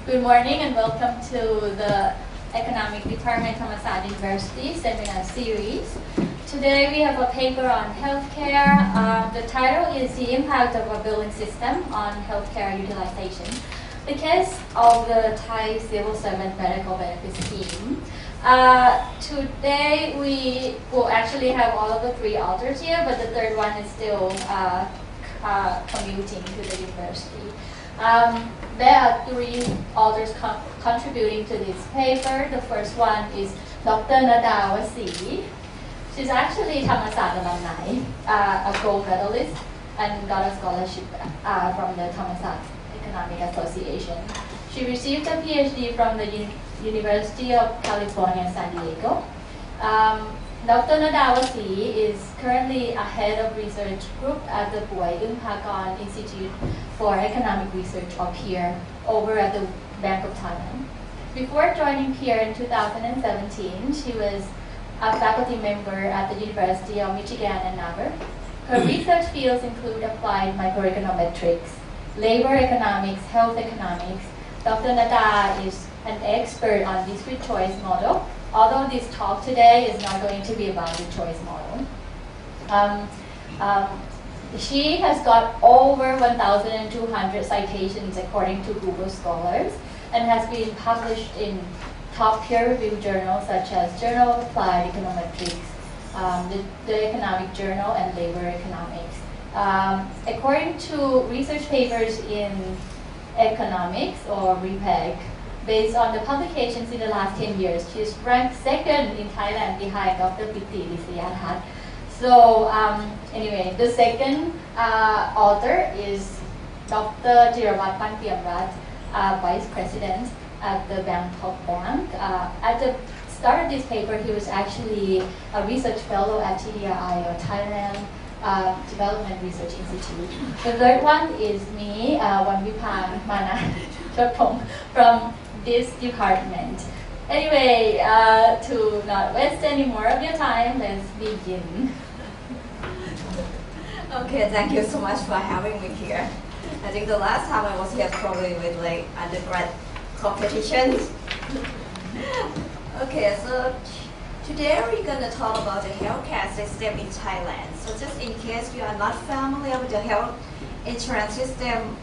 Good morning and welcome to the Economic Department Thammasat University Seminar Series. Today we have a paper on healthcare. The title is The Impact of a Billing System on Healthcare Utilization. Because of the Thai Civil Servant Medical Benefit Scheme, today we will actually have all of the three authors here, but the third one is still commuting to the university. There are three authors contributing to this paper. The first one is Dr. Wasi. She's actually Thammasat alumni, a gold medalist, and got a scholarship from the Thammasat Economic Association. She received a PhD from the University of California, San Diego. Dr. Wasi is currently a head of research group at the Puey Ungphakorn Institute for Economic Research, or PEER, over at the Bangkok, Thailand. Before joining PEER in 2017, she was a faculty member at the University of Michigan Ann Arbor. Her research fields include applied microeconometrics, labor economics, health economics. Dr. Nada is an expert on discrete choice model, although this talk today is not going to be about the choice model. She has got over 1,200 citations according to Google Scholars and has been published in top peer-reviewed journals such as Journal of Applied Econometrics, the Economic Journal, and Labor Economics. According to research papers in economics, or REPEC, based on the publications in the last 10 years, she's ranked second in Thailand behind Dr. Pitti Lisayathat. So anyway, the second author is Dr. Jirawat Panpiemras, Vice President at the Bangkok Bank. At the start of this paper, he was actually a research fellow at TDRI, or Thailand Development Research Institute. The third one is me, Wanwiphang, Manachotphong, from this department. Anyway, to not waste any more of your time, let's begin. Okay, thank you so much for having me here. I think the last time I was here probably with like undergrad competitions. Okay, so today we're going to talk about the healthcare system in Thailand. So just in case you are not familiar with the health insurance system,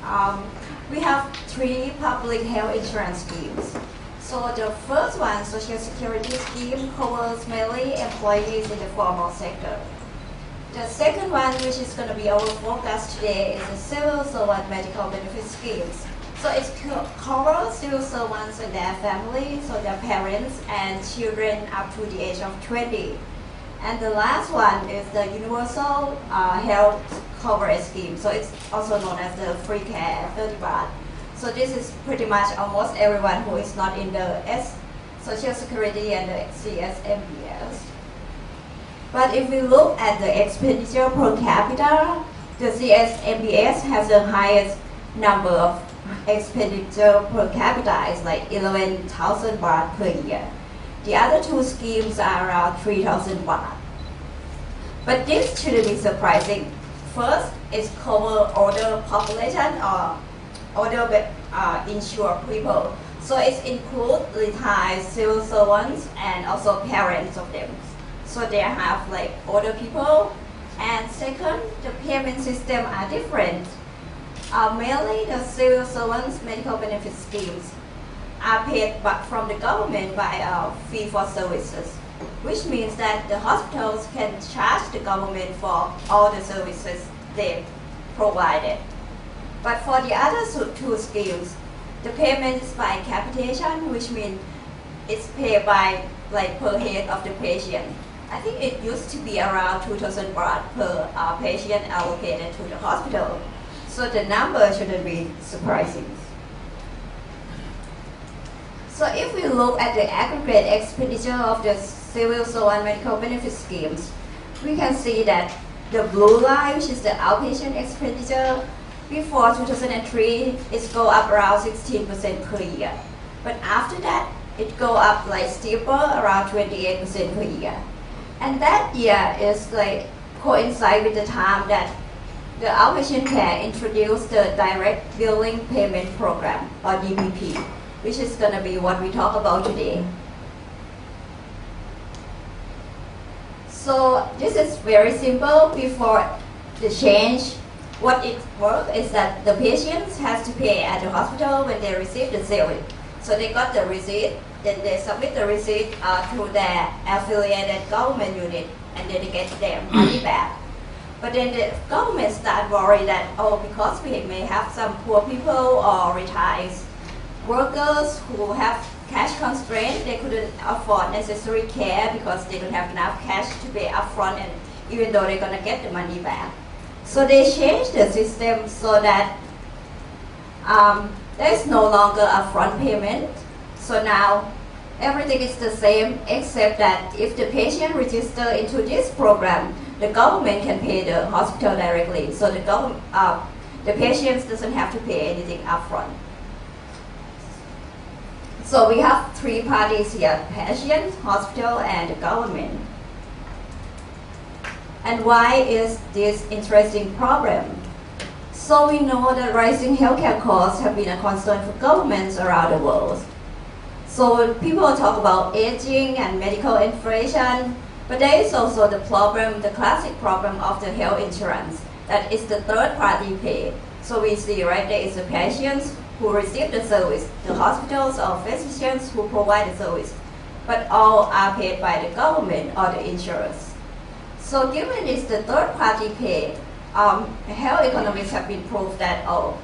we have three public health insurance schemes. So the first one, Social Security Scheme, covers mainly employees in the formal sector. The second one, which is going to be our focus today, is the Civil Servant Medical Benefit Schemes. So it covers civil servants and their families, so their parents and children up to the age of 20. And the last one is the Universal Health Coverage Scheme. So it's also known as the Free Care 30 baht. So this is pretty much almost everyone who is not in the Social Security and the CSMBS. But if we look at the expenditure per capita, the CSMBS has the highest number of expenditure per capita. Is like 11,000 baht per year. The other two schemes are around 3,000 baht. But this shouldn't be surprising. First, it's cover older population or older insured people. So it includes retired civil servants and also parents of them. So they have like older people. And second, the payment system are different. Mainly the civil servants medical benefit schemes are paid from the government by a fee for services, which means that the hospitals can charge the government for all the services they provided. But for the other two schemes, the payment is by capitation, which means it's paid by like per head of the patient. I think it used to be around 2,000 baht per patient allocated to the hospital. So the number shouldn't be surprising. So if we look at the aggregate expenditure of the civil servant medical benefit schemes, we can see that the blue line, which is the outpatient expenditure, before 2003, it go up around 16% per year. But after that, it go up like steeper, around 28% per year. And that year is like coincide with the time that the outpatient care introduced the direct billing payment program, or DBP, which is going to be what we talk about today. So this is very simple. Before the change, what it works is that the patients has to pay at the hospital when they receive the service. So they got the receipt, then they submit the receipt to their affiliated government unit, and then they get their money back. But then the government start worried that, oh, because we may have some poor people or retired workers who have cash constraints, they couldn't afford necessary care because they don't have enough cash to pay upfront, and even though they're gonna get the money back. So they changed the system so that there is no longer upfront payment. So now everything is the same except that if the patient register into this program, the government can pay the hospital directly. So the patients doesn't have to pay anything upfront. So we have three parties here: patient, hospital, and the government. And why is this interesting problem? So we know that rising healthcare costs have been a concern for governments around the world. So people talk about aging and medical inflation, but there is also the problem, the classic problem of the health insurance, that is the third party pay. So we see, right, there is the patients who receive the service, the hospitals or physicians who provide the service, but all are paid by the government or the insurers. So given this, the third party pay, health economists have been proved that, oh,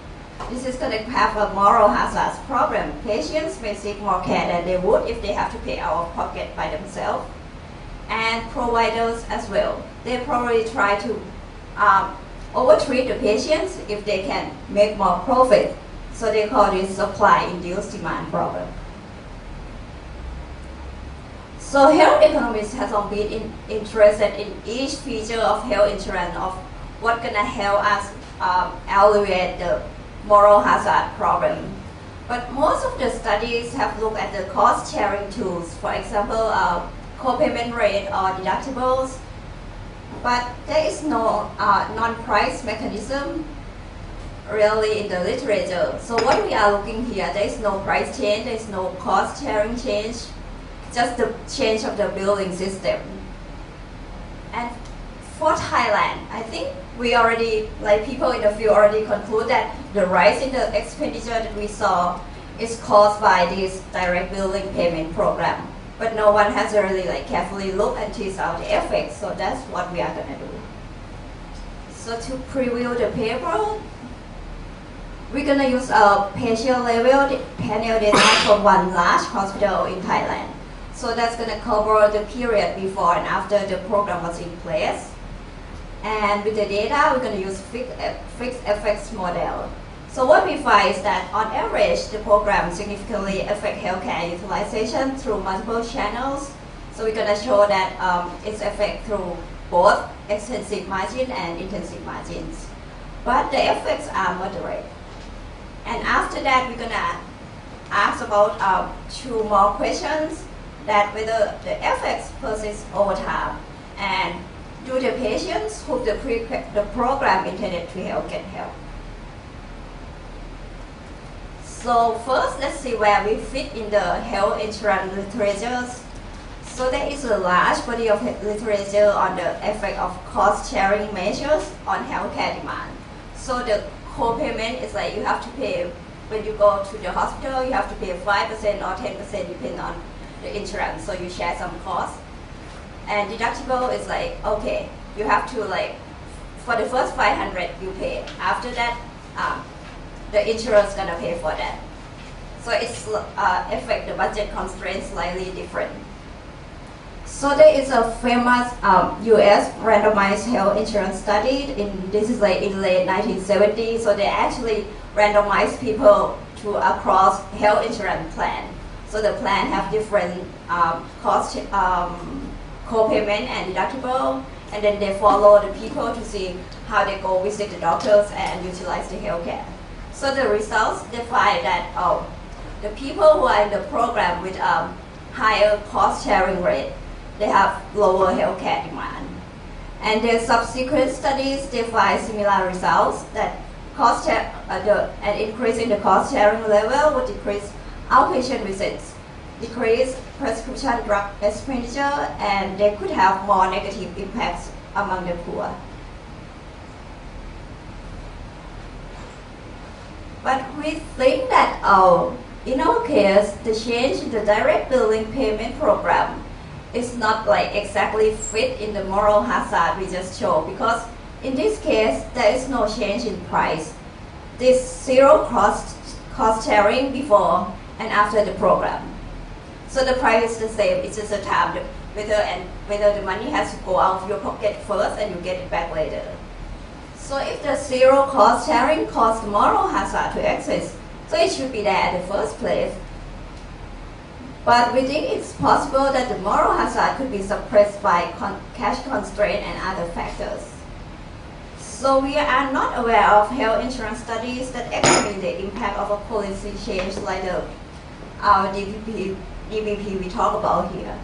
this is going to have a moral hazard problem. Patients may seek more care than they would if they have to pay out of pocket by themselves. And providers as well. They probably try to overtreat the patients if they can make more profit. So they call this supply-induced demand problem. So health economists have been interested in each feature of health insurance, of what's going to help us alleviate the moral hazard problem. But most of the studies have looked at the cost-sharing tools, for example, co-payment rate or deductibles. But there is no non-price mechanism really in the literature. So what we are looking here, there is no price change, there is no cost-sharing change, just the change of the billing system. And for Thailand, I think we already, like people in the field already conclude that the rise in the expenditure that we saw is caused by this direct billing payment program. But no one has really carefully looked and teased out the effects, so that's what we are gonna do. So to preview the paper, we're gonna use a patient-level panel data from one large hospital in Thailand. So that's gonna cover the period before and after the program was in place. And with the data, we're gonna use fixed effects model. So what we find is that on average, the program significantly affects healthcare utilization through multiple channels. So we're gonna show that it's affected through both extensive margin and intensive margins. But the effects are moderate. And after that, we're gonna ask about two more questions, that whether the effects persist over time, and do the patients who the program intended to help get help. So first, let's see where we fit in the health insurance literature. So there is a large body of literature on the effect of cost-sharing measures on healthcare demand. So the co-payment is like you have to pay, when you go to the hospital, you have to pay 5% or 10% depending on the insurance, so you share some costs. And deductible is like, okay, you have to for the first 500 you pay. After that, the insurance gonna pay for that. So it's affect the budget constraints slightly different. So there is a famous US randomized health insurance study. This is in late 1970s. So they actually randomized people to across health insurance plan. So the plan have different cost, co-payment and deductible, and then they follow the people to see how they go visit the doctors and utilize the healthcare. So the results, they find that the people who are in the program with higher cost sharing rate, they have lower healthcare demand. And their subsequent studies, they find similar results, that an increase in the cost sharing level would decrease outpatient visits, decrease prescription drug expenditure, and they could have more negative impacts among the poor. But we think that in our case, the change in the direct billing payment program is not like exactly fit in the moral hazard we just showed, because in this case, there is no change in price. This zero cost sharing before and after the program. So the price is the same, it's just a time whether the money has to go out of your pocket first and you get it back later. So if the zero cost sharing caused moral hazard to exist, so it should be there at the first place. But we think it's possible that the moral hazard could be suppressed by cash constraint and other factors. So we are not aware of health insurance studies that examine the impact of a policy change like our DBP we talk about here.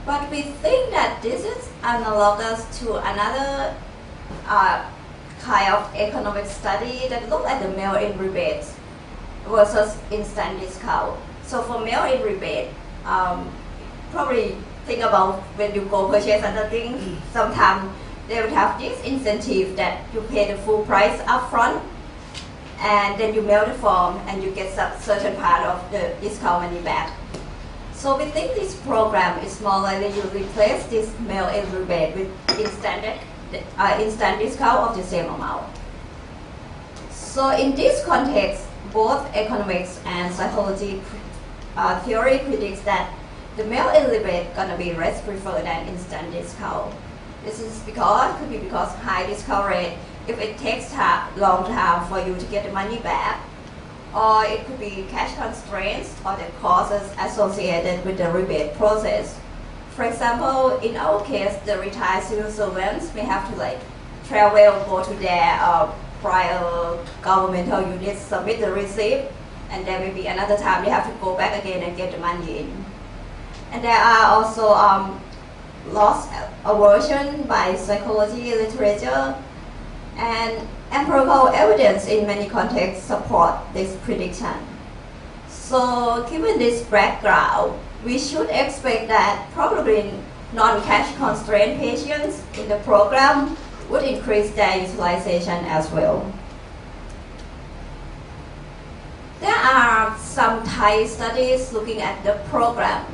But we think that this is analogous to another kind of economic study that look at the mail-in rebates versus instant discount. So for mail-in rebate, probably think about when you go purchase something, sometimes they would have this incentive that you pay the full price upfront and then you mail the form and you get some certain part of the discount money back. So we think this program is more likely to replace this mail-in rebate with instant discount of the same amount. So in this context, both economics and psychology theory predicts that the mail-in rebate gonna be less preferred than instant discount. This is could be because high discount rate, if it takes long time for you to get the money back, or it could be cash constraints or the costs associated with the rebate process. For example, in our case, the retired civil servants may have to travel, go to their prior governmental units, submit the receipt, and then maybe another time they have to go back again and get the money in. And there are also loss aversion by psychology literature, and empirical evidence in many contexts support this prediction. So given this background, we should expect that probably non-cash constrained patients in the program would increase their utilization as well. There are some Thai studies looking at the program.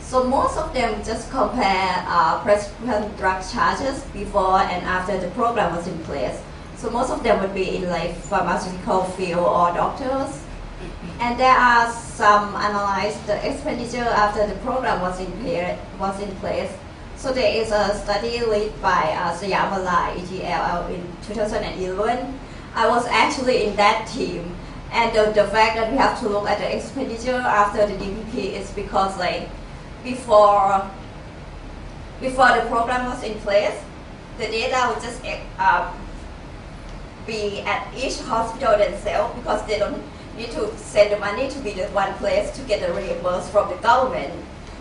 So most of them just compare prescription drug charges before and after the program was in place. So most of them would be in pharmaceutical field or doctors. And there are some analyze the expenditure after the program was in place. So there is a study led by Thammasat ETL in 2011. I was actually in that team. And the fact that we have to look at the expenditure after the DPP is because before the program was in place, the data would just be at each hospital themselves because they don't need to send the money to be the one place to get the reimbursed from the government.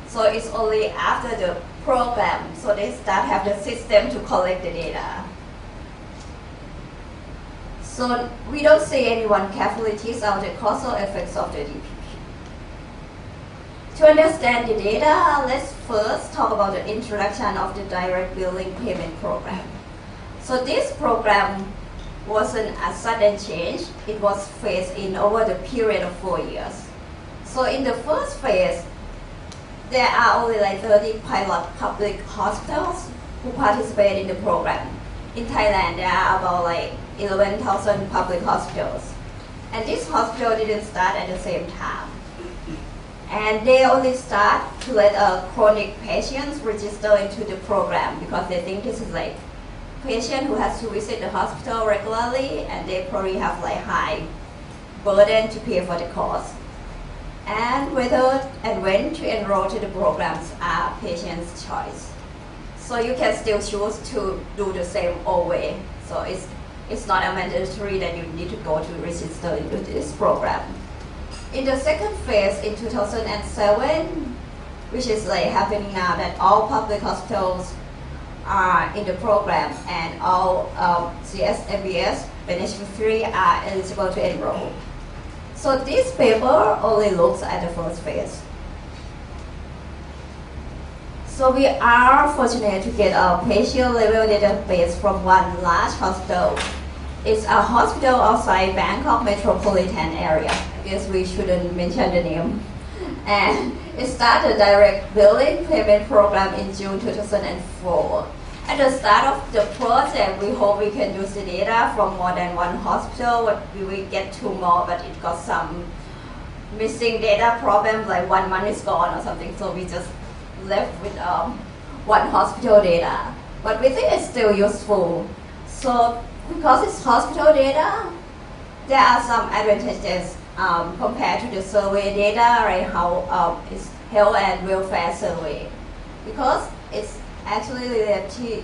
So it's only after the program, so they start have the system to collect the data. So we don't see anyone carefully tease out the causal effects of the DPP. To understand the data, let's first talk about the introduction of the direct billing payment program. So this program wasn't a sudden change, it was phased in over the period of 4 years. So in the first phase, there are only 30 pilot public hospitals who participate in the program. In Thailand, there are about 11,000 public hospitals. And this hospital didn't start at the same time. And they only start to let chronic patients register into the program because they think this is patient who has to visit the hospital regularly and they probably have high burden to pay for the cost. And whether and when to enroll to the programs are patient's choice. So you can still choose to do the same old way. So it's not a mandatory that you need to go to register into this program. In the second phase in 2007, which is happening now, that all public hospitals are in the program and all CS, MBS beneficiaries are eligible to enroll. So this paper only looks at the first phase. So we are fortunate to get a patient-level database from one large hospital. It's a hospital outside Bangkok metropolitan area. I guess we shouldn't mention the name. And it started a direct billing payment program in June 2004. At the start of the project, we hope we can use the data from more than one hospital, but we will get 2 more, but it got some missing data problem, like 1 month is gone or something, so we just left with one hospital data. But we think it's still useful. So because it's hospital data, there are some advantages compared to the survey data, right? How it's health and welfare survey, because it's actually relatively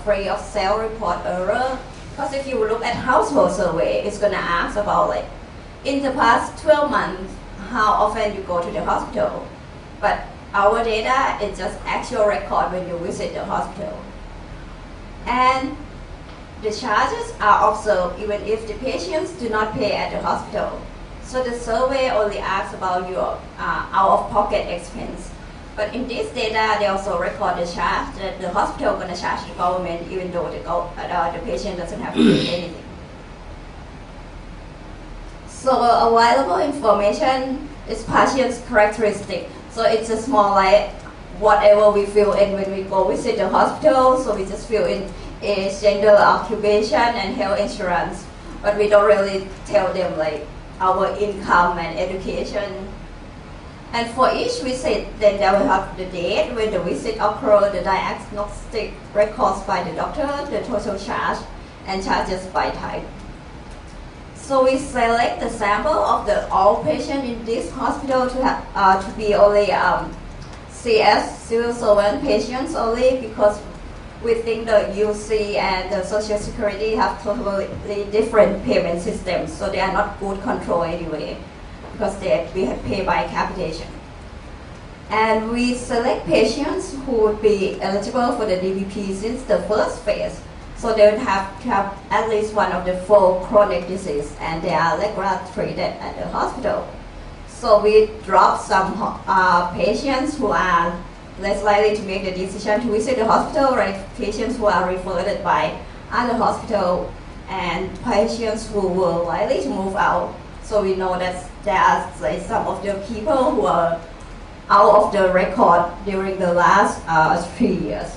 free of self-report error. Because if you look at household survey, it's gonna ask about like in the past 12 months how often you go to the hospital. But our data is just actual record when you visit the hospital. And the charges are observed even if the patients do not pay at the hospital. So the survey only asks about your out-of-pocket expense. But in this data, they also record the charge that the hospital going to charge the government, even though the patient doesn't have to pay anything. So available information is patient's characteristic. So it's just more like whatever we fill in when we go visit the hospital. So we just fill in age, gender, occupation, and health insurance. But we don't really tell them like our income and education. And for each visit, then they will have the date when the visit occurred, the diagnostic records by the doctor, the total charge, and charges by type. So we select the sample of the all patients in this hospital to have to be only CS civil servant patients only, because we think the UC and the Social Security have totally different payment systems, so they are not good control anyway, because we have pay by capitation. And we select patients who would be eligible for the DBP since the first phase. So they would have to have at least one of the 4 chronic diseases, and they are regularly treated at the hospital. So we drop some patients who are less likely to make the decision to visit the hospital, right? Patients who are referred by other hospital, and patients who were likely to move out. So we know that there are like, some of the people who are out of the record during the last 3 years.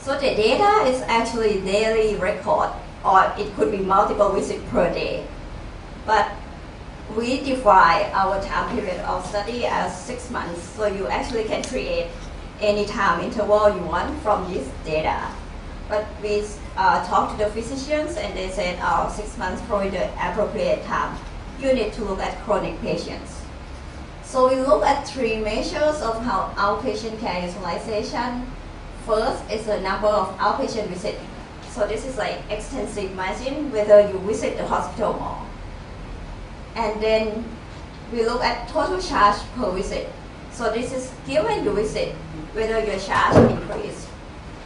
So the data is actually daily record, or it could be multiple visits per day. But we define our time period of study as 6 months, so you actually can create any time interval you want from this data. But we talked to the physicians, and they said 6 months probably the appropriate time. You need to look at chronic patients. So we look at 3 measures of how outpatient care utilization. First is the number of outpatient visits. So this is like extensive margin, whether you visit the hospital more. And then we look at total charge per visit. So this is given you visit, whether your charge increase,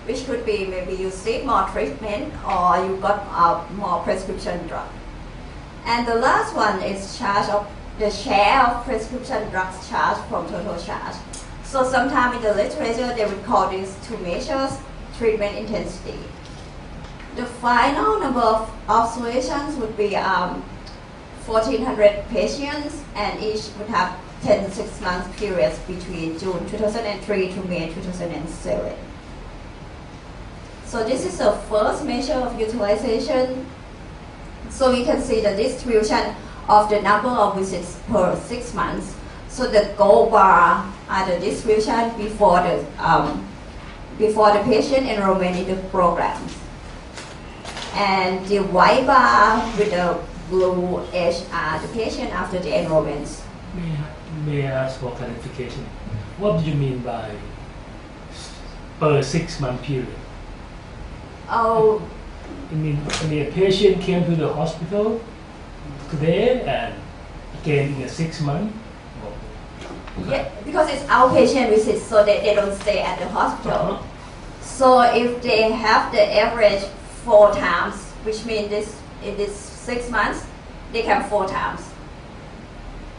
which could be maybe you seek more treatment or you got more prescription drug. And the last one is charge of the share of prescription drugs charged from total charge. So sometimes in the literature they would call these 2 measures treatment intensity. The final number of observations would be 1,400 patients, and each would have 10 6-month periods between June 2003 to May 2007. So this is the first measure of utilization. So we can see the distribution of the number of visits per 6 months. So the gold bar are the distribution before the patient enrollment in the programs. And the white bar with the blue edge are the patient after the enrollments. May I ask for clarification? What do you mean by per 6-month period? Oh, I mean a patient came to the hospital today and again in 6 months? yeah, because it's outpatient visits, so they don't stay at the hospital. So if they have the average 4 times, which means in this 6 months, they come 4 times.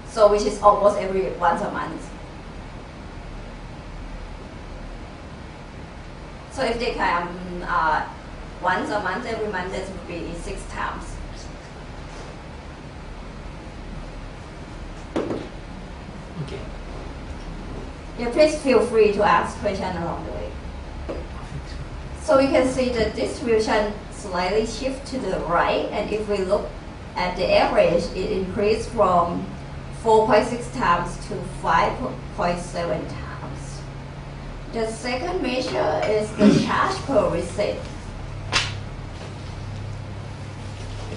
So which is almost every once a month. So if they come once a month, every month, that would be 6 times. Okay. Yeah, please feel free to ask questions along the way. So we can see the distribution slightly shift to the right, and if we look at the average, it increased from 4.6 times to 5.7 times. The second measure is the charge per visit.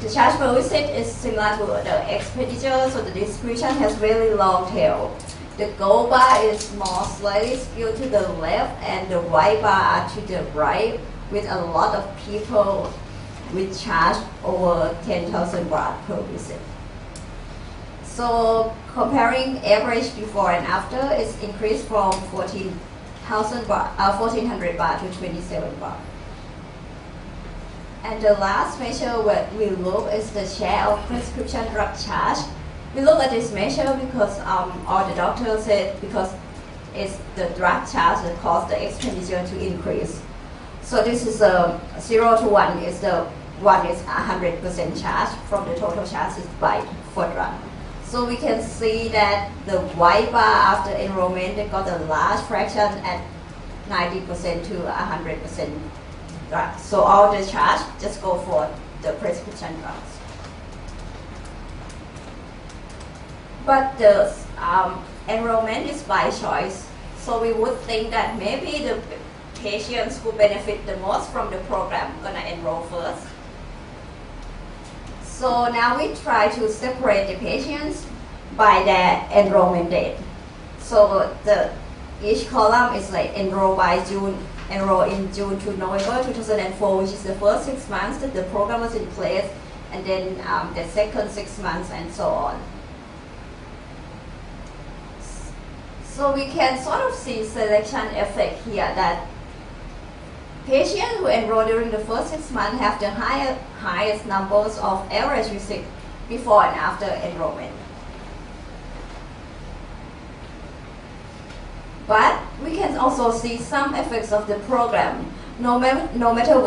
The charge per visit is similar to the expenditure, so the distribution has really long tail. The gold bar is more slightly skewed to the left, and the white bar are to the right, with a lot of people with charge over 10,000 baht per visit. So comparing average before and after, it's increased from 1400 baht to 27 baht. And the last measure what we look is the share of prescription drug charge. We look at this measure because all the doctors said because it's the drug charge that caused the expenditure to increase. So this is 0 to 1 is the 1 is 100% charge from the total charges by for drug. So we can see that the white bar after enrollment, they got a large fraction at 90% to 100% drug. So all the charge just go for the prescription drugs. But the enrollment is by choice. So we would think that maybe the patients who benefit the most from the program gonna enroll first. So now we try to separate the patients by their enrollment date. So each column is like enroll in June to November 2004, which is the first 6 months that the program was in place, and then the second 6 months and so on. So we can sort of see selection effect here that patients who enroll during the first 6 months have the highest numbers of average visit before and after enrollment. But we can also see some effects of the program. No matter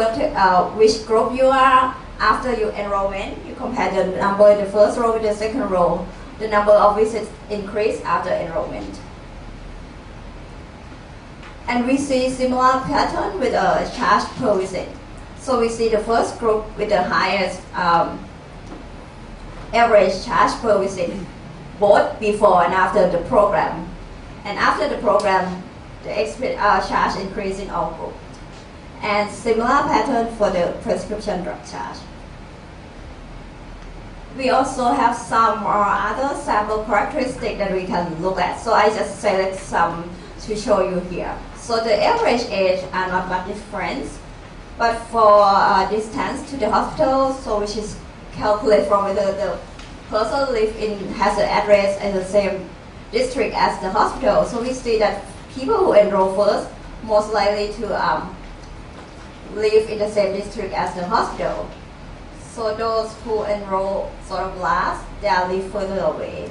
which group you are after your enrollment, you compare the number in the first row with the second row, the number of visits increase after enrollment. And we see similar pattern with a charge per visit. So we see the first group with the highest average charge per visit, both before and after the program. And after the program, the charge increase in all groups. And similar pattern for the prescription drug charge. We also have some other sample characteristics that we can look at. So I just select some to show you here. So the average age are not much different, but for distance to the hospital, so which is calculated from whether the person has an address in the same district as the hospital. So we see that people who enroll first most likely to live in the same district as the hospital. So those who enroll sort of last, they live further away.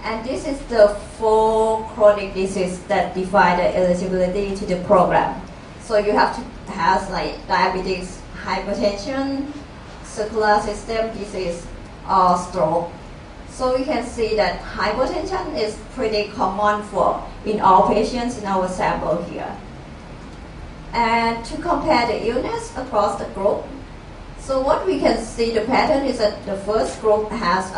And this is the 4 chronic diseases that define the eligibility to the program. So you have to have like diabetes, hypertension, circular system disease, or stroke. So we can see that hypertension is pretty common in all patients in our sample here. And to compare the illness across the group, so what we can see the pattern is that the first group has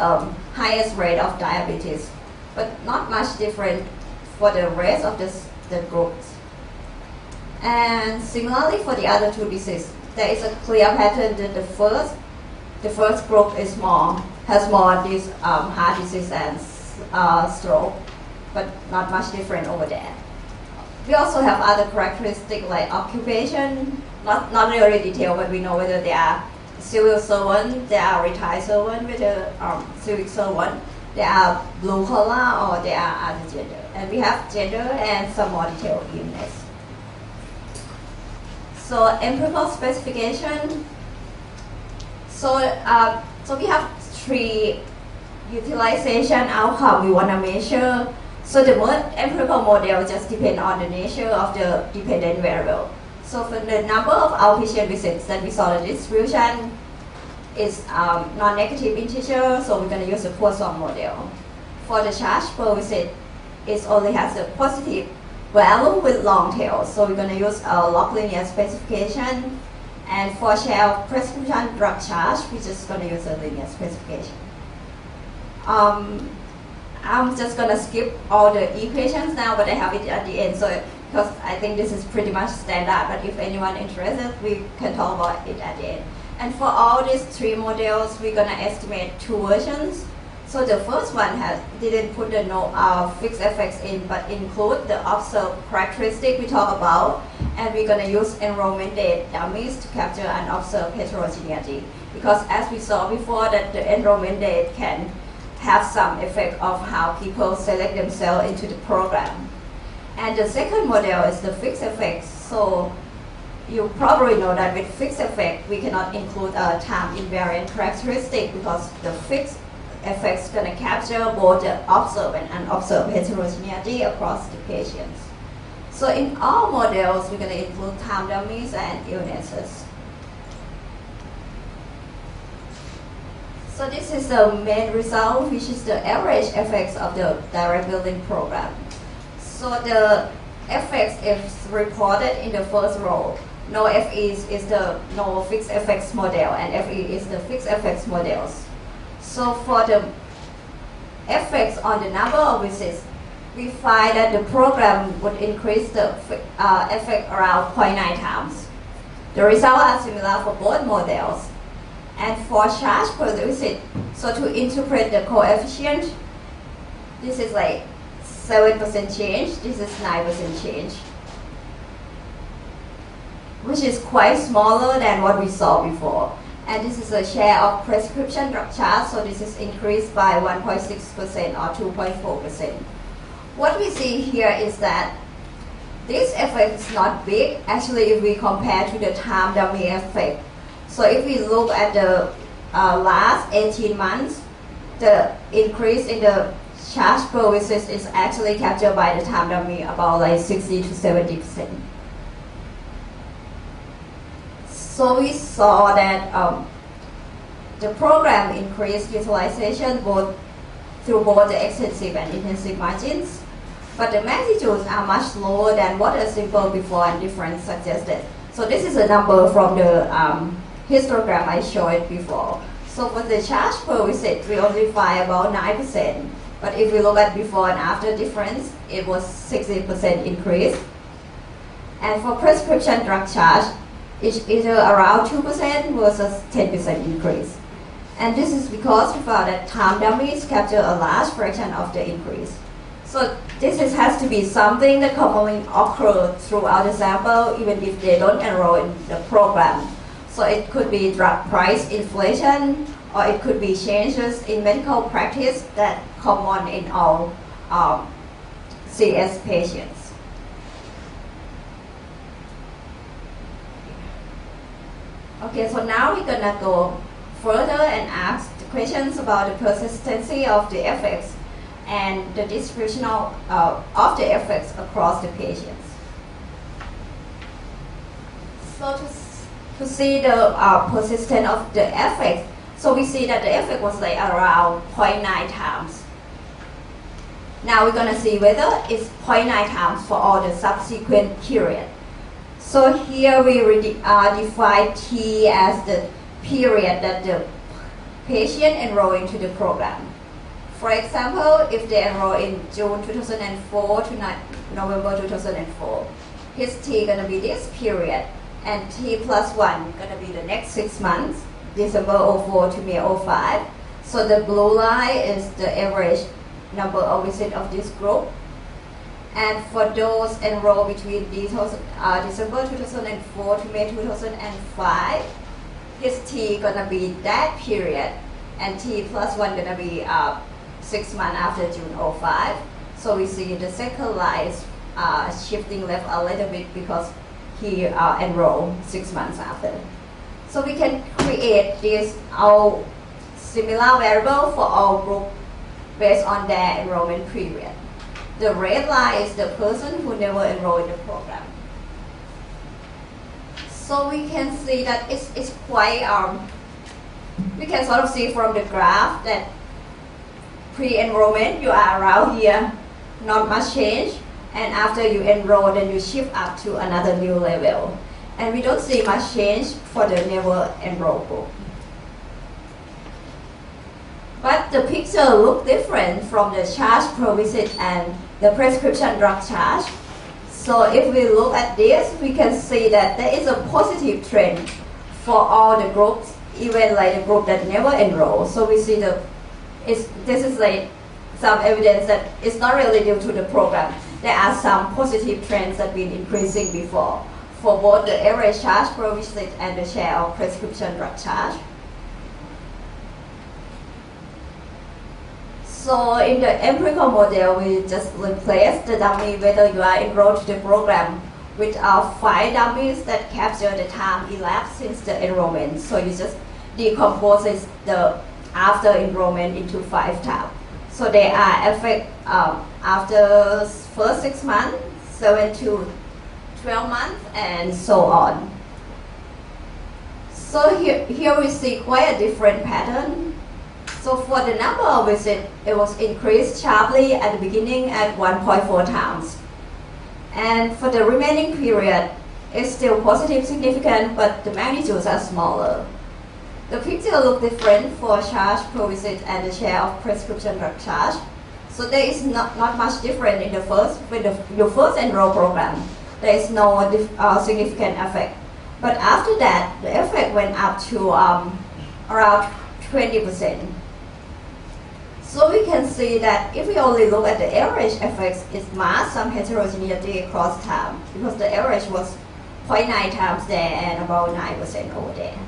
highest rate of diabetes, but not much different for the rest of the groups. And similarly for the other 2 diseases, there is a clear pattern that the first group has more this heart disease and stroke, but not much different over there. We also have other characteristics like occupation, not really detailed, but we know whether they are civil servant, they are retired servant with a civic servant, they are blue collar, or they are other gender. And we have gender and some more detailed illness. So empirical specification. So we have three utilization outcome we want to measure. So the empirical model just depends on the nature of the dependent variable. So for the number of outpatient visits that we saw, the distribution is non-negative integer, so we're going to use the Poisson model. For the charge per visit, it only has a positive value with long tail, so we're going to use a log linear specification. And for share of prescription drug charge, we're just going to use a linear specification. I'm just going to skip all the equations now, but I have it at the end, so because I think this is pretty much standard, but if anyone interested, we can talk about it at the end. And for all these three models, we're going to estimate two versions. So the first one didn't put the fixed effects in, but include the observed characteristic we talk about, and we're going to use enrollment date dummies to capture unobserved heterogeneity. Because as we saw before, that the enrollment date can have some effect of how people select themselves into the program. And the second model is the fixed effects. So you probably know that with fixed effect, we cannot include a time invariant characteristic because the fixed effects going to capture both the observed and unobserved heterogeneity across the patients. So in all models, we're going to include time dummies and illnesses. So this is the main result, which is the average effects of the direct building program. So the effects is reported in the first row. No FEs is the no fixed effects model, and FE is the fixed effects models. So for the effects on the number of visits, we find that the program would increase the effect around 0.9 times. The results are similar for both models. And for charge per visit, so to interpret the coefficient, this is like 7% change, this is 9% change, which is quite smaller than what we saw before. And this is a share of prescription drug charge, so this is increased by 1.6% or 2.4%. What we see here is that this effect is not big, actually, if we compare to the time dummy effect. So if we look at the last 18 months, the increase in the charge per visit is actually captured by the time dummy about like 60 to 70%. So we saw that the program increased utilization through both the extensive and intensive margins, but the magnitudes are much lower than what a simple before and difference suggested. So this is a number from the histogram I showed before. So for the charge per visit, we only find about 9%. But if we look at before and after difference, it was 60% increase. And for prescription drug charge, it's either around 2% versus 10% increase. And this is because we found that time dummies capture a large fraction of the increase. So this has to be something that commonly occurs throughout the sample, even if they don't enroll in the program. So it could be drug price inflation, or it could be changes in medical practice that common in all CS patients. Okay, so now we're gonna go further and ask the questions about the persistency of the effects and the distribution of the effects across the patients. So to see the persistence of the effect, so we see that the effect was like around 0.9 times. Now we're gonna see whether it's 0.9 times for all the subsequent period. So here we define T as the period that the patient enroll into the program. For example, if they enroll in June 2004 to November 2004, his T gonna be this period, and T plus 1 gonna be the next 6 months, December 04 to May 05. So the blue line is the average number of visits of this group. And for those enrolled between December 2004 to May 2005, his T gonna be that period, and T plus 1 gonna be 6 months after June 05. So we see the second line is shifting left a little bit because he enrolled 6 months after. So we can create this similar variable for all groups based on their enrollment period. The red line is the person who never enrolled in the program. So we can see that it's quite, we can sort of see from the graph that pre-enrollment you are around here, not much change, and after you enroll then you shift up to another new level. And we don't see much change for the never enrolled group. But the picture looks different from the charge per visit and the prescription drug charge. So if we look at this, we can see that there is a positive trend for all the groups, even like the group that never enroll. So we see this is like some evidence that it's not really due to the program. There are some positive trends that have been increasing before for both the average charge per visit and the share of prescription drug charge. So in the empirical model, we just replace the dummy whether you are enrolled to the program with 5 dummies that capture the time elapsed since the enrollment. So you just decompose the after enrollment into 5 times. So they are affected after first 6 months, 7 to 12 months, and so on. So here we see quite a different pattern. So for the number of visits, it was increased sharply at the beginning at 1.4 times. And for the remaining period, it's still positive significant, but the magnitudes are smaller. The picture looks different for charge per visit and the share of prescription drug charge. So there is not much different in the first, with your first enroll program. There is no significant effect. But after that, the effect went up to around 20%. So we can see that if we only look at the average effects, it masks some heterogeneity across time, because the average was 0.9 times there and about 9% over there.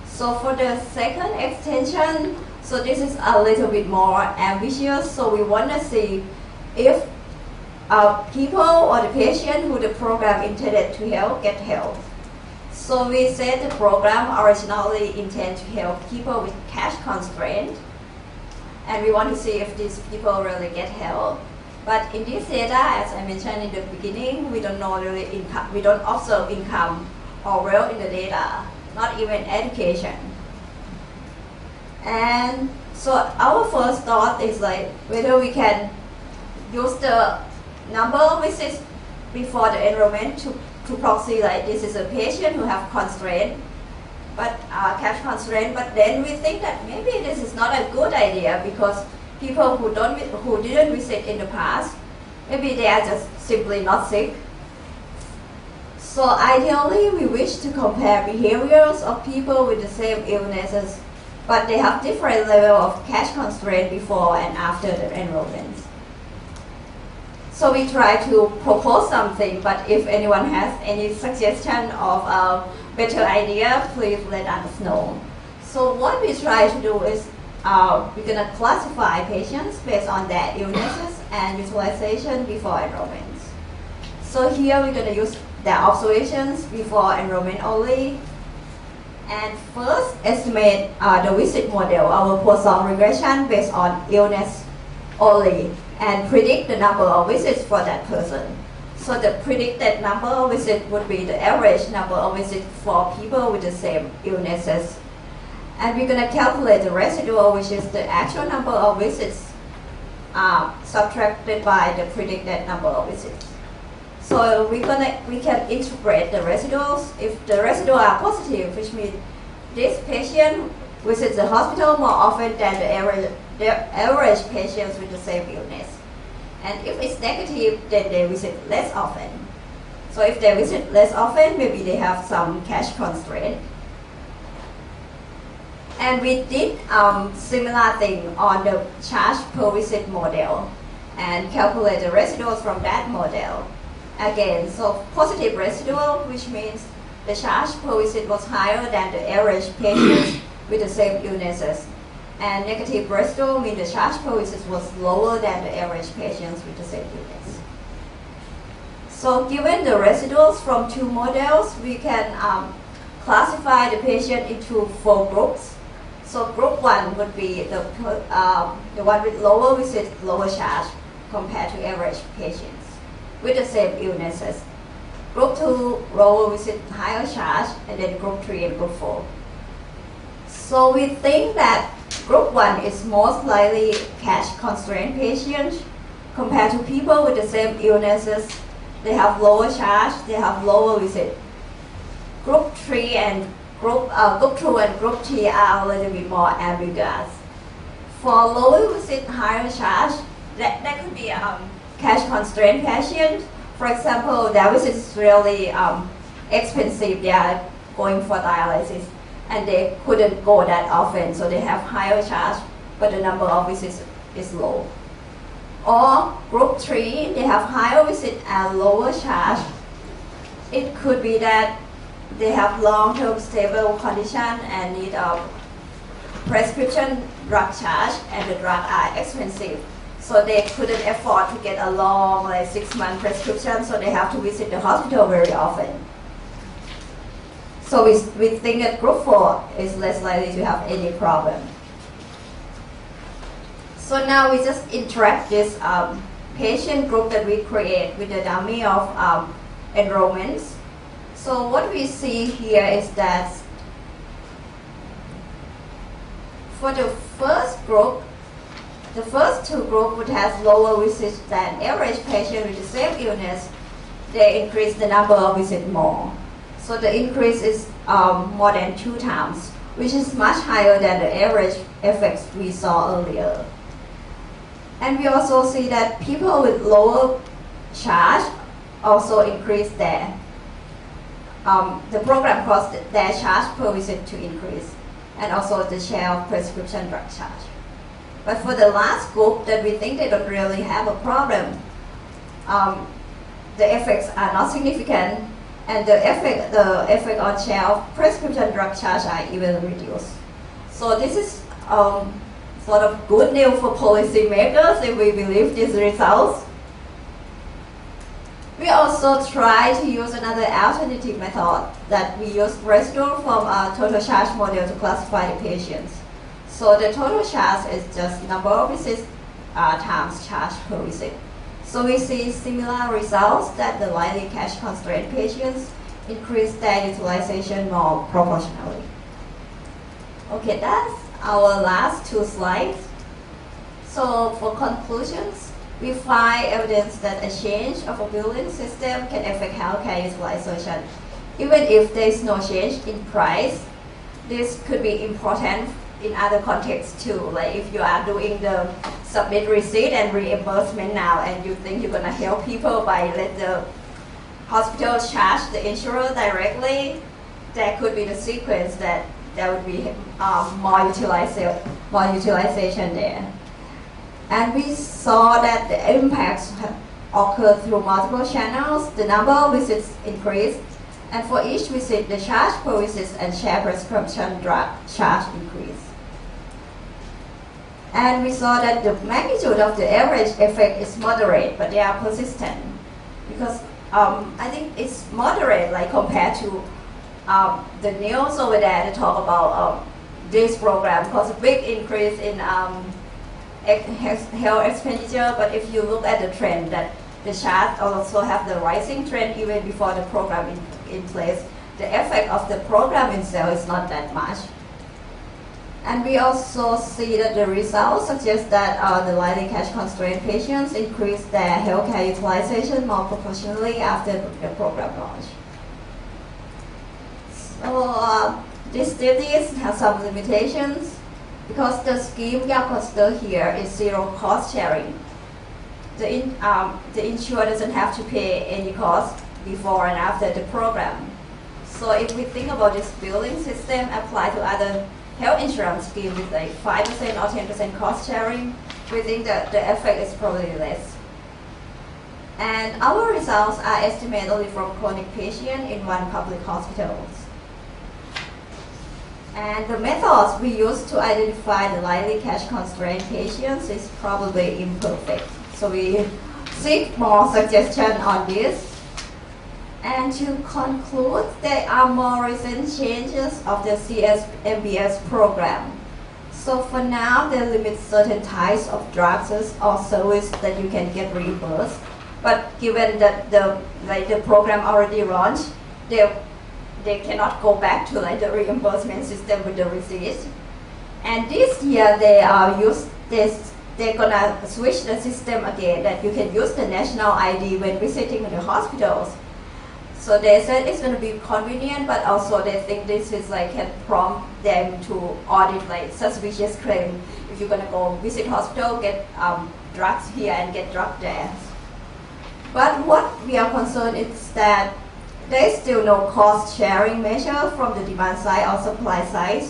So for the second extension, so this is a little bit more ambitious. So we want to see if people or the patient who the program intended to help get help. So we said the program originally intended to help people with cash constraint, and we want to see if these people really get help. But in this data, as I mentioned in the beginning, we don't know really income. We don't observe income or wealth in the data, not even education. And so our first thought is like whether we can use the number of visits before the enrollment to proxy like this is a patient who have constraint, but cash constraint. But then we think that maybe this is not a good idea because people who didn't visit in the past, maybe they are just simply not sick. So ideally, we wish to compare behaviors of people with the same illnesses, but they have different level of cash constraint before and after the enrollment. So we try to propose something, but if anyone has any suggestion of a better idea, please let us know. So what we try to do is we're going to classify patients based on their illnesses and utilization before enrollment. So here we're going to use their observations before enrollment only. And first estimate the visit model, our Poisson regression based on illness only, and predict the number of visits for that person. So the predicted number of visits would be the average number of visits for people with the same illnesses. And we're going to calculate the residual, which is the actual number of visits subtracted by the predicted number of visits. So we can integrate the residuals. If the residuals are positive, which means this patient visits the hospital more often than the average patients with the same illness. And if it's negative, then they visit less often. So if they visit less often, maybe they have some cash constraint. And we did similar thing on the charge per visit model and calculate the residuals from that model. Again, so positive residual, which means the charge per visit was higher than the average patients with the same illnesses. And negative residual means the charge per visit was lower than the average patients with the same illness. So given the residuals from two models, we can classify the patient into 4 groups. So group 1 would be the one with lower visit, lower charge compared to average patients with the same illnesses. Group 2, lower visit, higher charge, and then group 3 and group 4. So we think that group 1 is most likely cash constrained patients compared to people with the same illnesses. They have lower charge, they have lower visit. Group 3 and Group 2 and Group 3 are a little bit more ambiguous. For lower visit, higher charge, that could be cash constrained patient. For example, their visit is really expensive. They are going for dialysis and they couldn't go that often, so they have higher charge, but the number of visits is low. Or Group 3, they have higher visit and lower charge. It could be that they have long-term stable condition and need a prescription drug charge, and the drugs are expensive. So they couldn't afford to get a long, like 6-month prescription, so they have to visit the hospital very often. So we think that group 4 is less likely to have any problem. So now we just interact this patient group that we create with the dummy of enrollments. So what we see here is that for the first group, the first 2 groups would have lower visits than average patient with the same illness. They increase the number of visits more. So the increase is more than 2 times, which is much higher than the average effects we saw earlier. And we also see that people with lower charge also increase the program cost their charge per visit to increase, and also the share of prescription drug charge. But for the last group that we think they don't really have a problem, the effects are not significant, and the effect on share of prescription drug charge are even reduced. So this is sort of good news for policymakers if we believe these results. We also try to use another alternative method that we use residual from a total charge model to classify the patients. So the total charge is just number of visits times charge per visit. So we see similar results that the lightly cash constrained patients increase their utilization more proportionally. Okay, that's our last 2 slides. So for conclusions, we find evidence that a change of a billing system can affect healthcare utilization. Even if there is no change in price, this could be important in other contexts too. Like if you are doing the submit receipt and reimbursement now, and you think you're gonna help people by let the hospital charge the insurer directly, that could be the sequence that there would be more utilization there. And we saw that the impacts occur through multiple channels. The number of visits increased, and for each visit, the charge per visit and share prescription drug charge increased. And we saw that the magnitude of the average effect is moderate, but they are persistent. Because I think it's moderate, like compared to the news over there to talk about this program caused a big increase in health expenditure. But if you look at the trend, that the chart also have the rising trend even before the program in place, the effect of the program itself is not that much. And we also see that the results suggest that the lightly cash constrained patients increase their healthcare utilization more proportionally after the program launch. So these studies have some limitations because the scheme we are considering here is zero cost sharing. The insurer doesn't have to pay any cost before and after the program. So if we think about this billing system applied to other health insurance scheme with like 5% or 10% cost sharing, we think that the effect is probably less. And our results are estimated only from chronic patients in one public hospital. And the methods we use to identify the lightly cash constrained patients is probably imperfect. So we seek more suggestion on this. And to conclude, there are more recent changes of the CSMBS program. So for now, they limit certain types of drugs or service that you can get reimbursed. But given that the program already launched, they cannot go back to the reimbursement system with the receipts. And this year they're gonna switch the system again, that you can use the national ID when visiting the hospitals. So they said it's going to be convenient, but also they think this is can prompt them to audit suspicious claim. If you're going to go visit hospital, get drugs here and get drugs there. But what we are concerned is that there is still no cost sharing measure from the demand side or supply side.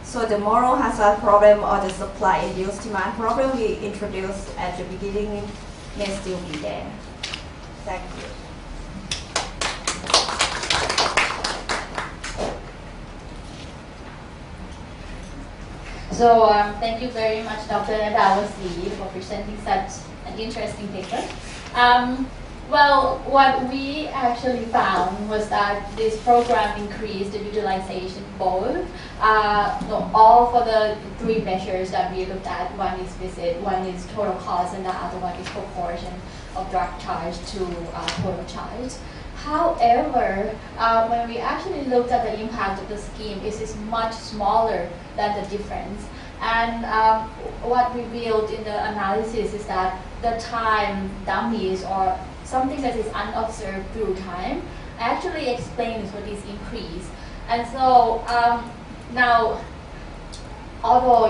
So the moral hazard problem or the supply-induced demand problem we introduced at the beginning may still be there. Thank you. So thank you very much, Dr. Wasi, for presenting such an interesting paper. Well, what we actually found was that this program increased the utilization both, all for the three measures that we looked at. One is visit, one is total cost, and the other one is proportion of drug charge to total charge. However, when we actually looked at the impact of the scheme, it is much smaller than the difference. And what revealed in the analysis is that the time dummies or something that is unobserved through time actually explains for this increase. And so now, although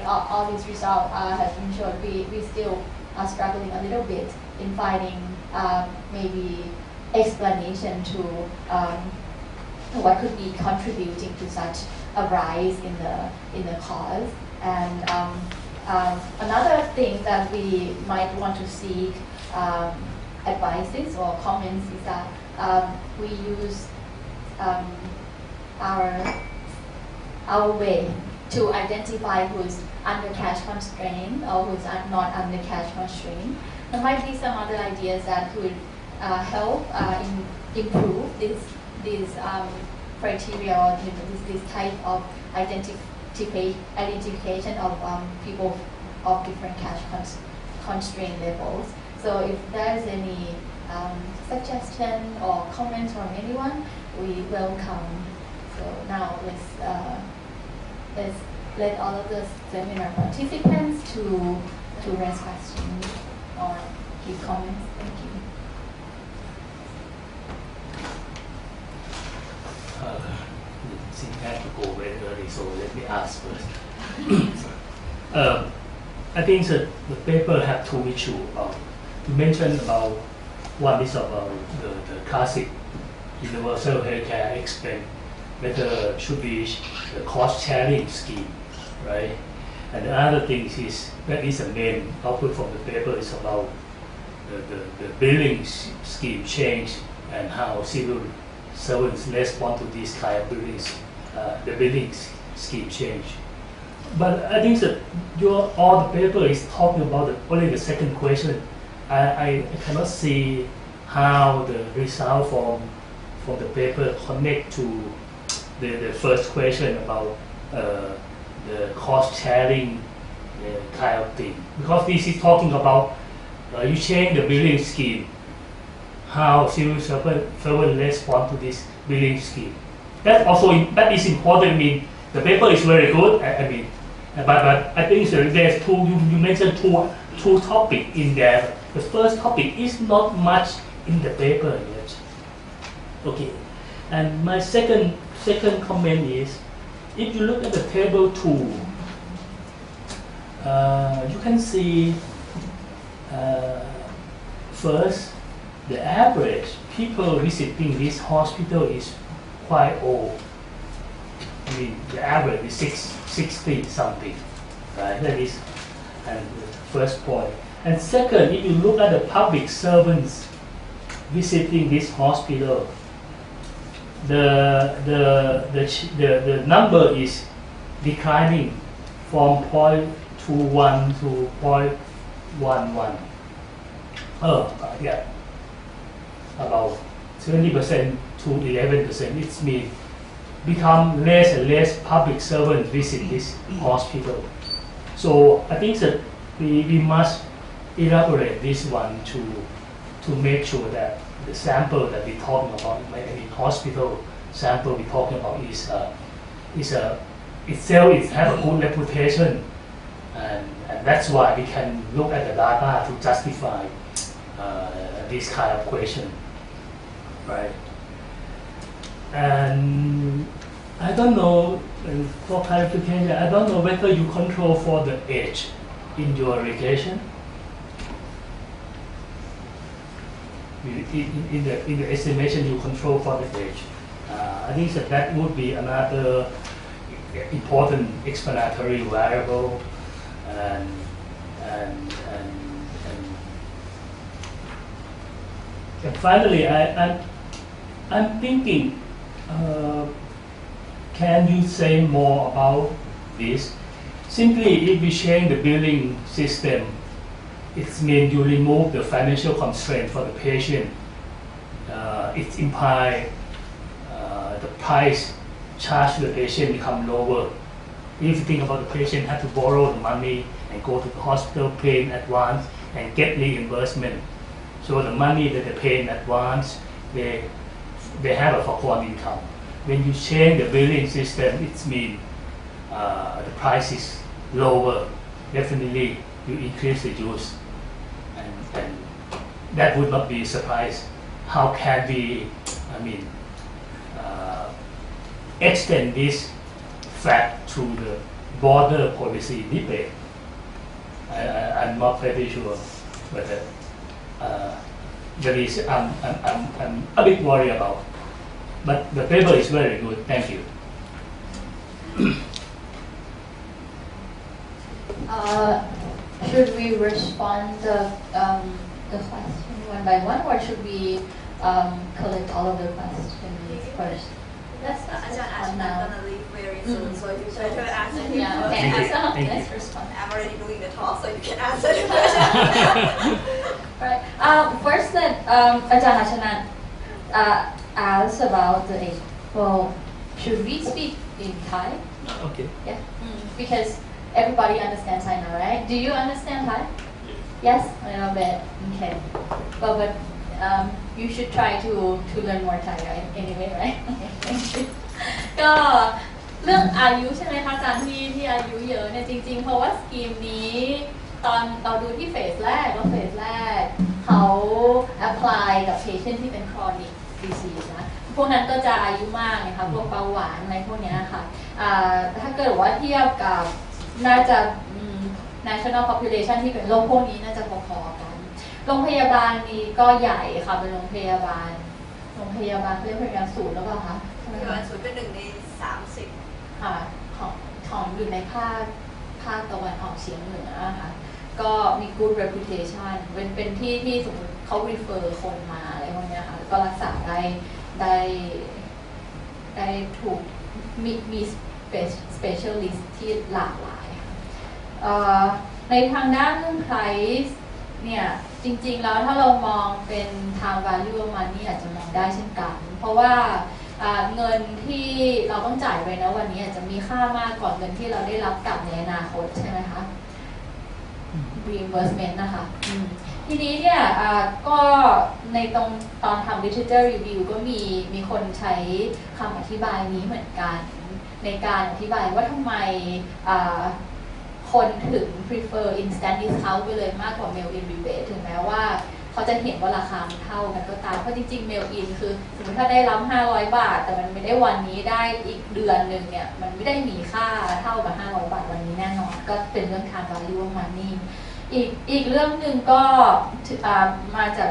all these results have been shown, we still are struggling a little bit in finding maybe explanation to what could be contributing to such a rise in the cause. And another thing that we might want to seek advices or comments is that we use our way to identify who's under cash constraint or who's not under cash constraint. There might be some other ideas that could help improve these criteria or this type of identification of people of different cash constraint levels. So if there's any suggestion or comments from anyone, we welcome. So now let's let all of the seminar participants to raise questions or give comments. Thank you. I have to go very early, so let me ask first. I think the paper have two issues. You mentioned about one is about the classic universal healthcare expense, whether it should be the cost sharing scheme, right? And the other thing is that is the main output from the paper is about the billing scheme change and how civil servants respond to this kind of the billing scheme change. But I think that all the paper is talking about only the second question. I cannot see how the result from the paper connect to the first question about the cost sharing kind of thing. Because this is talking about you change the billing scheme, how civil servant respond to this billing scheme. That is important. I mean, the paper is very good. But I think there's two. You mentioned two topics in there. The first topic is not much in the paper yet. Okay, and my second comment is, if you look at the table 2, you can see first the average people visiting this hospital is quite old. I mean, the average is 60 something, right? That is and the first point. And second, if you look at the public servants visiting this hospital, the number is declining from 0.21 to 0.11. About 20% to 11%. It means become less and less public servants visit this hospital. So I think that we must elaborate this one to make sure that the sample that we're talking about, in hospital sample we're talking about itself have a good reputation, and that's why we can look at the data to justify this kind of question, right? And I don't know, for clarification, I don't know whether you control for the age in your regression. In the estimation, you control for the age. I think that would be another important explanatory variable, and finally, I'm thinking. Can you say more about this? Simply, if we change the billing system, it means you remove the financial constraint for the patient. It implies the price charged to the patient become lower. If you think about the patient have to borrow the money and go to the hospital, pay in advance, and get reimbursement. So the money that they pay in advance, they have a foregone income. When you change the billing system, it means the price is lower. Definitely, you increase the use, and that would not be a surprise. How can we, extend this fact to the border policy debate? I'm not very sure, but there is I'm a bit worried about. But the paper is very good. Thank you. Should we respond the question one by one, or should we collect all of the questions first? Let's I'm not gonna leave very soon, so if you try to answer him, Yeah, okay. Let's respond. I'm already doing the talk, so you can answer the question. Right. First, that Ajahn Ashanan asked about the age. Well, should we speak in Thai? Okay. Yeah. Because everybody understands Thai now, right? Do you understand Thai? Yes, a little bit. Okay. But you should try to learn more Thai, right? Anyway, right? Okay. Thank you. ก็เรื่องอายุใช่ไหมคะอาจารย์ที่อายุเยอะเนี่ยจริงๆเพราะว่าสกีมนี้ตอนเราดูที่เฟสแรกเขา apply กับ patient ที่เป็น chronic disease นะพวกนั้นก็จะอายุมากนะคะพวกเบาหวานอะไรพวกนี้ค่ะถ้าเกิดว่าเทียบกับน่าจะ national population ที่เป็นโรคพวกนี้น่าจะพอๆกันโรงพยาบาลนี้ก็ใหญ่ค่ะเป็นโรงพยาบาลเรียกโรงพยาบาลศูนย์หรือเปล่าคะโรงพยาบาลศูนย์เป็น1 ใน 30ค่ะของอยู่ในภาคตะวันออกเฉียงเหนือค่ะก็มี good reputation เป็นที่สมมติเขา refer คนมาอะไรพวกนี้ค่ะก็รักษาได้ถูกมี specialist ที่หลากหลายในทางด้านเรื่อง price เนี่ยจริงๆแล้วถ้าเรามองเป็น time value of money อาจจะมองได้เช่นกันเพราะว่าเงินที่เราต้องจ่ายไปนะวันนี้อาจจะมีค่ามากกว่าเงินที่เราได้รับกลับในอนาคตใช่ไหมคะ reimbursement นะคะทีนี้เนี่ยก็ในตอนทำ literature review ก็มีคนใช้คำอธิบายนี้เหมือนกันในการอธิบายว่าทำไมคนถึง prefer instant discount ไปเลยมากกว่า mail in rebate ถึงแม้ว่าเขาจะเห็นว่าราคามันเท่ากันก็ตามเพราะจริงๆ mail in คือสมมติถ้าได้รับ500 บาทแต่มันไม่ได้วันนี้ได้อีกเดือนนึงเนี่ยมันไม่ได้มีค่าเท่ากับ500 บาทวันนี้แน่นอนก็เป็นเรื่อง time value of money อีกเรื่องหนึ่งก็มาจาก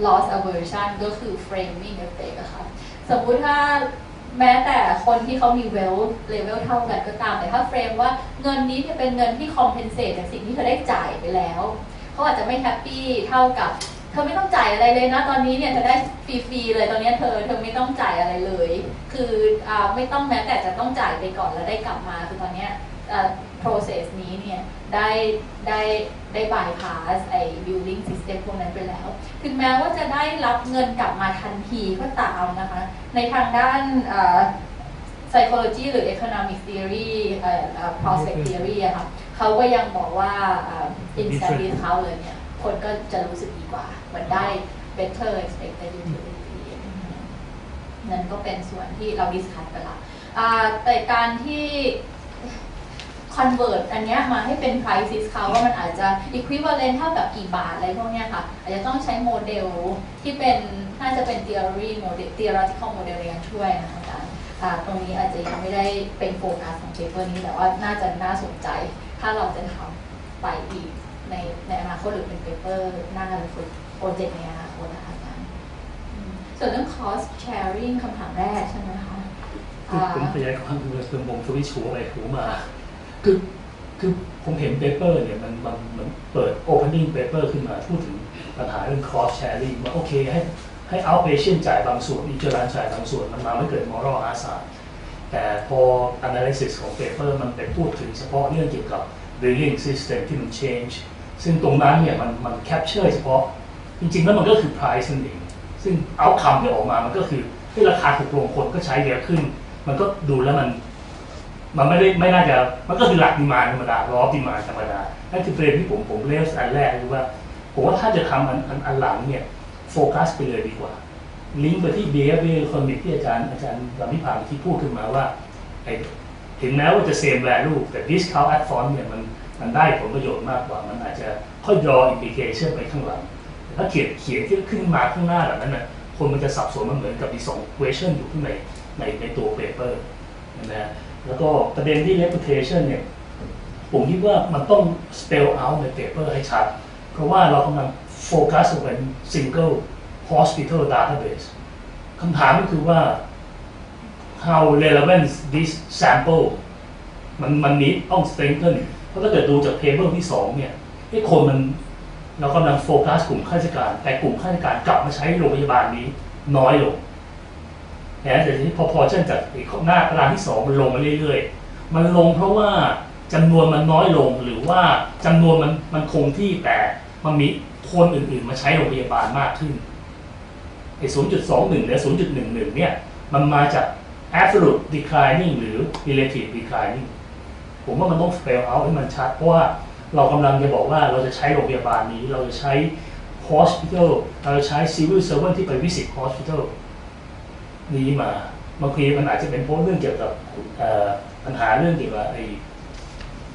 loss aversion ก็คือ framing effect อะค่ะสมมุติถ้าแม้แต่คนที่เขามี wealth level เท่ากันก็ตามแต่ถ้าเฟรมว่าเงินนี้จะเป็นเงินที่ compensate จากสิ่งที่เธอได้จ่ายไปแล้วเขาอาจจะไม่แฮปปี้เท่ากับเธอไม่ต้องจ่ายอะไรเลยนะตอนนี้เนี่ยเธอได้ฟรีๆเลยตอนนี้เธอไม่ต้องจ่ายอะไรเลยคือไม่ต้องแม้แต่จะต้องจ่ายไปก่อนแล้วได้กลับมาคือตอนนี้ process นี้เนี่ยได้ bypass ไอ้ building system พวกนั้นไปแล้วถึงแม้ว่าจะได้รับเงินกลับมาทันทีก็ตามนะคะในทางด้านpsychology หรือ economic theory prospect theory อะค่ะเขาก็ยังบอกว่า instant discount เลยเนี่ยคนก็จะรู้สึกดีกว่าเหมือนได้ better expected utility นั่นก็เป็นส่วนที่เรา discuss ไปละแต่การที่ convert อันนี้มาให้เป็น price discount ว่ามันอาจจะ equivalent เท่ากับกี่บาทอะไรพวกนี้ค่ะอาจจะต้องใช้โมเดลที่เป็นน่าจะเป็น theoretical model ในการช่วยนะคะอาจารย์ตรงนี้อาจจะยังไม่ได้เป็นโฟกัสของเปเปอร์นี้แต่ว่าน่าจะน่าสนใจถ้าเราจะทำไปอีกในอนาคตหรือเป็นเปเปอร์หน้าหรือโปรเจกต์ในอนาคตนะคะอาจารย์ส่วนเรื่อง cost sharing คำถามแรกใช่ไหมคะผมขยายความคือผมสวิตช์หัวไปหัวมาคือผมเห็นเปเปอร์เนี่ยมันเปิด opening paper ขึ้นมาพูดถึงปัญหาเรื่อง cost sharing ว่าโอเคให้ outpatient จ่ายบางส่วนอินเจอร์จ่ายบางส่วนมันมาไม่เกิด moral hazard แต่พอ analysis ของ paper มันไปพูดถึงเฉพาะเรื่องเกี่ยวกับ billing system ที่มัน change ซึ่งตรงนั้นเนี่ยมัน capture เฉพาะจริงๆแล้วมันก็คือ price นั่นเองซึ่ง outcome ที่ออกมามันก็คือที่ราคาถูกลงคนก็ใช้เยอะขึ้นมันก็ดูแล้วมันไม่น่าจะมันก็คือหลักดีมานด์ธรรมดารอดีมานด์ธรรมดานั่นคือประเด็นที่ผมเล่าอันแรกคือว่าผมว่าถ้าจะทำอันหลังเนี่ยโฟกัสไปเลยดีกว่าลิงก์ไปที่ behavior economics ที่อาจารย์Wanwiphangที่พูดขึ้นมาว่าถึงแม้ว่าจะ same value แต่ discount add on เนี่ยมันได้ผลประโยชน์มากกว่ามันอาจจะค่อย draw implication ไปข้างหลังถ้าเขียนที่ขึ้นมาข้างหน้าแบบนั้นน่ะคนมันจะสับสนมันเหมือนกับมี2 question อยู่ข้างในตัว paper นะฮะแล้วก็ประเด็นที่ reputation เนี่ยผมคิดว่ามันต้อง spell out ใน paper ให้ชัดเพราะว่าเรากำลังโฟกัสเป็น single hospital database คำถามก็คือว่า how relevant this sample มันนี้ต้อง strengthen เพราะถ้าเกิดดูจาก table ที่2เนี่ยคนเรากำลังโฟกัสกลุ่มข้าราชการแต่กลุ่มข้าราชการกลับมาใช้โรงพยาบาลนี้น้อยลงแต่ที่พอเช่นจากหน้าตารางที่2มันลงมาเรื่อยๆมันลงเพราะว่าจำนวนมันน้อยลงหรือว่าจำนวนมันคงที่แต่มันมีคนอื่นๆมาใช้โรงพยาบาลมากขึ้นไอ้ 0.21 หรือ 0.11 เนี่ยมันมาจาก absolute declining หรือ relative declining ผมว่ามันต้อง spell out ให้มันชัดเพราะว่าเรากำลังจะบอกว่าเราจะใช้โรงพยาบาลนี้เราจะใช้ hospital เราจะใช้ civil servant ที่ไป visit hospital นี้มาบางทีมันอาจจะเป็นเพราะเรื่องเกี่ยวกับปัญหาเรื่องเกี่ยวกับ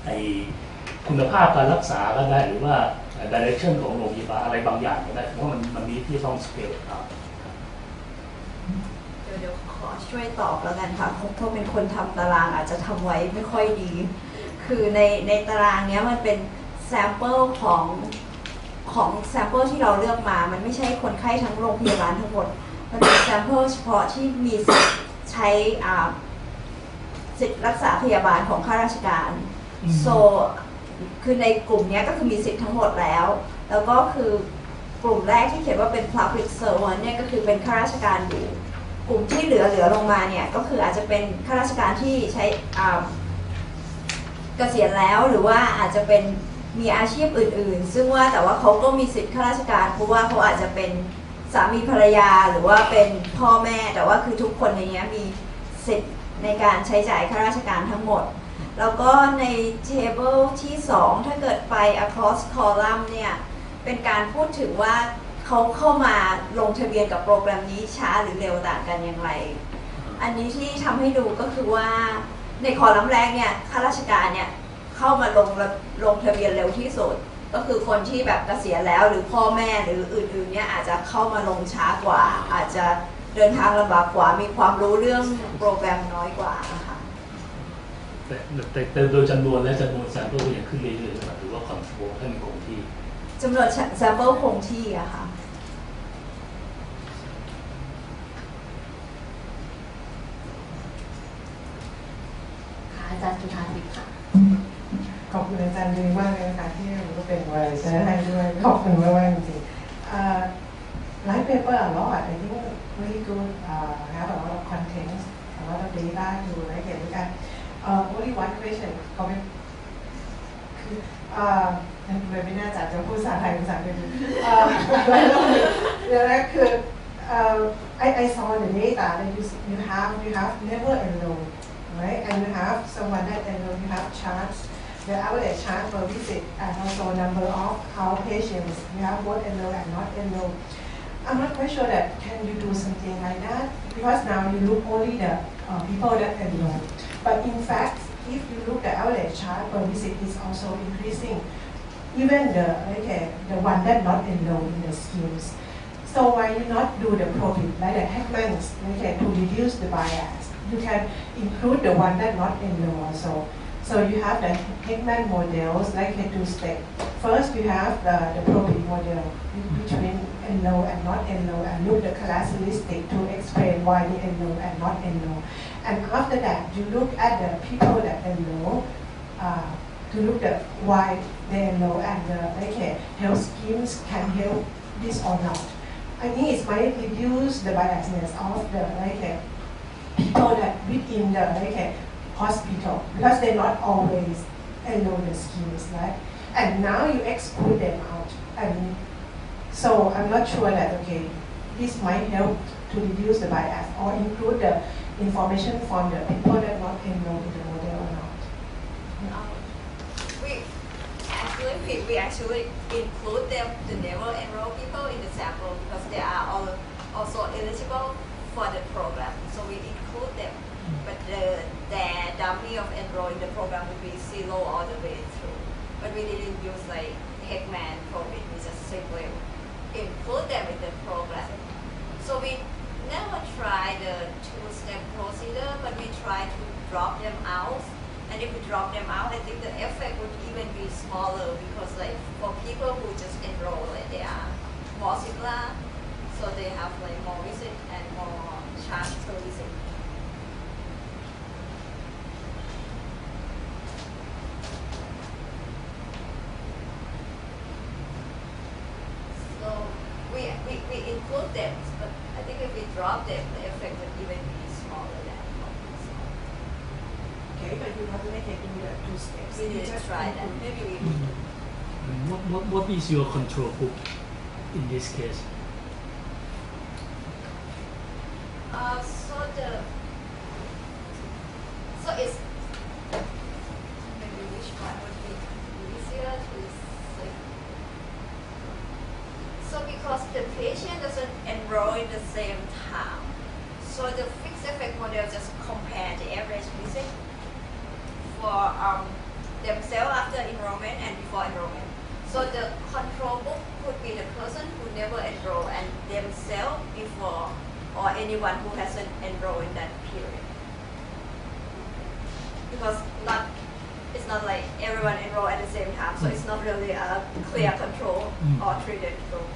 ไอคุณภาพการรักษาก็ได้หรือว่า direction ของโรงพยาบาลอะไรบางอย่างก็ได้เพราะมันมีที่ต้อง scale ครับเดี๋ยวขอช่วยตอบแล้วกันค่ะเพราะเป็นคนทำตารางอาจจะทำไว้ไม่ค่อยดีคือในตารางนี้มันเป็น sample ของ sample ที่เราเลือกมามันไม่ใช่คนไข้ทั้งโรงพยาบาลทั้งหมดมันเป็น sample เฉพาะที่มีใช้สิทธิรักษาพยาบาลของข้าราชการ so คือในกลุ่มนี้ก็คือมีสิทธิ์ทั้งหมดแล้วก็คือกลุ่มแรกที่เขียนว่าเป็น public servant เนี่ยก็คือเป็นข้าราชการอยู่กลุ่มที่เหลือลงมาเนี่ยก็คืออาจจะเป็นข้าราชการที่ใช้เกษียณแล้วหรือว่าอาจจะเป็นมีอาชีพอื่นๆซึ่งว่าแต่ว่าเขาก็มีสิทธิข้าราชการเพราะว่าเขาอาจจะเป็นสามีภรรยาหรือว่าเป็นพ่อแม่แต่ว่าคือทุกคนในนี้มีสิทธิ์ในการใช้จ่ายข้าราชการทั้งหมดแล้วก็ใน table ที่2ถ้าเกิดไป across column เนี่ยเป็นการพูดถึงว่าเขาเข้ามาลงทะเบียนกับโปรแกรมนี้ช้าหรือเร็วต่างกันอย่างไรอันนี้ที่ทำให้ดูก็คือว่าในคอลัมน์แรกเนี่ยข้าราชการเนี่ยเข้ามาลงทะเบียนเร็วที่สุดก็คือคนที่แบบเกษียณแล้วหรือพ่อแม่หรืออื่นๆเนี่ยอาจจะเข้ามาลงช้ากว่าอาจจะเดินทางลำบากกว่ามีความรู้เรื่องโปรแกรมน้อยกว่านะคะแต่โดยจำนวนและจำนวน sample ยังขึ้นเรื่อยๆหรือว่า control ให้มันคงที่จำนวน sample คงที่อะค่ะอาจารย์จุฑาทิพย์ค่ะขอบคุณอาจารย์ดีมากเลยนะคะที่ก็เป็นวารสารให้ด้วยขอบคุณมากๆจริงๆไลฟ์เพเปอร์a lot I think really good have a lot of content a lot of data to เขียนด้วยกันonly one question comment ไม่น่าจะพูดภาษาไทยภาษาอังกฤษเดี๋ยวนะคือ I saw the data that you have never enrolled, right? And you have someone that enrolled. You have charts, the average chart per visit, and also number of outpatients. You have both enrolled and not enrolled. I'm not quite sure that can you do something like that because now you look only the people that enroll. But in fact, if you look the average chart per visit is also increasing. Even the one that not enrolled in the schemes. So why you not do the profit like the Heckmans to reduce the bias? You can include the one that not enrolled also. So you have the Heckman models like two steps. First you have the profit model between enrolled and not enrolled and look the characteristic to explain why they enroll and not enroll. And after that you look at the people that enroll to look at why they enroll and the health schemes can help this or not. I think it might reduce the biasness of the people that within the hospital because they not always enroll the schemes, right? And now you exclude them out, and so I'm not sure that this might help to reduce the bias or include the information from the people that not enrolled in the model or not. We actually include them, the never enrolled people in the sample because they are also eligible for the program. So we include them, but their dummy of enrolling the program would be zero all the way through. But we didn't use like Heckman profit. We just simply include them in the program. So we never try the two-step procedure, but we try to drop them out. And if we drop them out, I think the effect would even be smaller because like for people who just enroll, they are more similar, so they have like more visit and more chance to visit. So we include them, but I think if we drop them, the effect would even be smaller than what we saw. Okay, but you have to make it in the two steps. We need to try that. Maybe we. What is your control group in this case? So it's maybe which one would be easier to say. So because the patient doesn't enroll in the same time, so the fixed effect model just compare the average visit for themselves after enrollment and before enrollment. So the control group could be the person who never enroll and themselves before, or anyone who hasn't enrolled in that period. Because it's not like everyone enroll at the same time, so it's not really a clear control or treated group.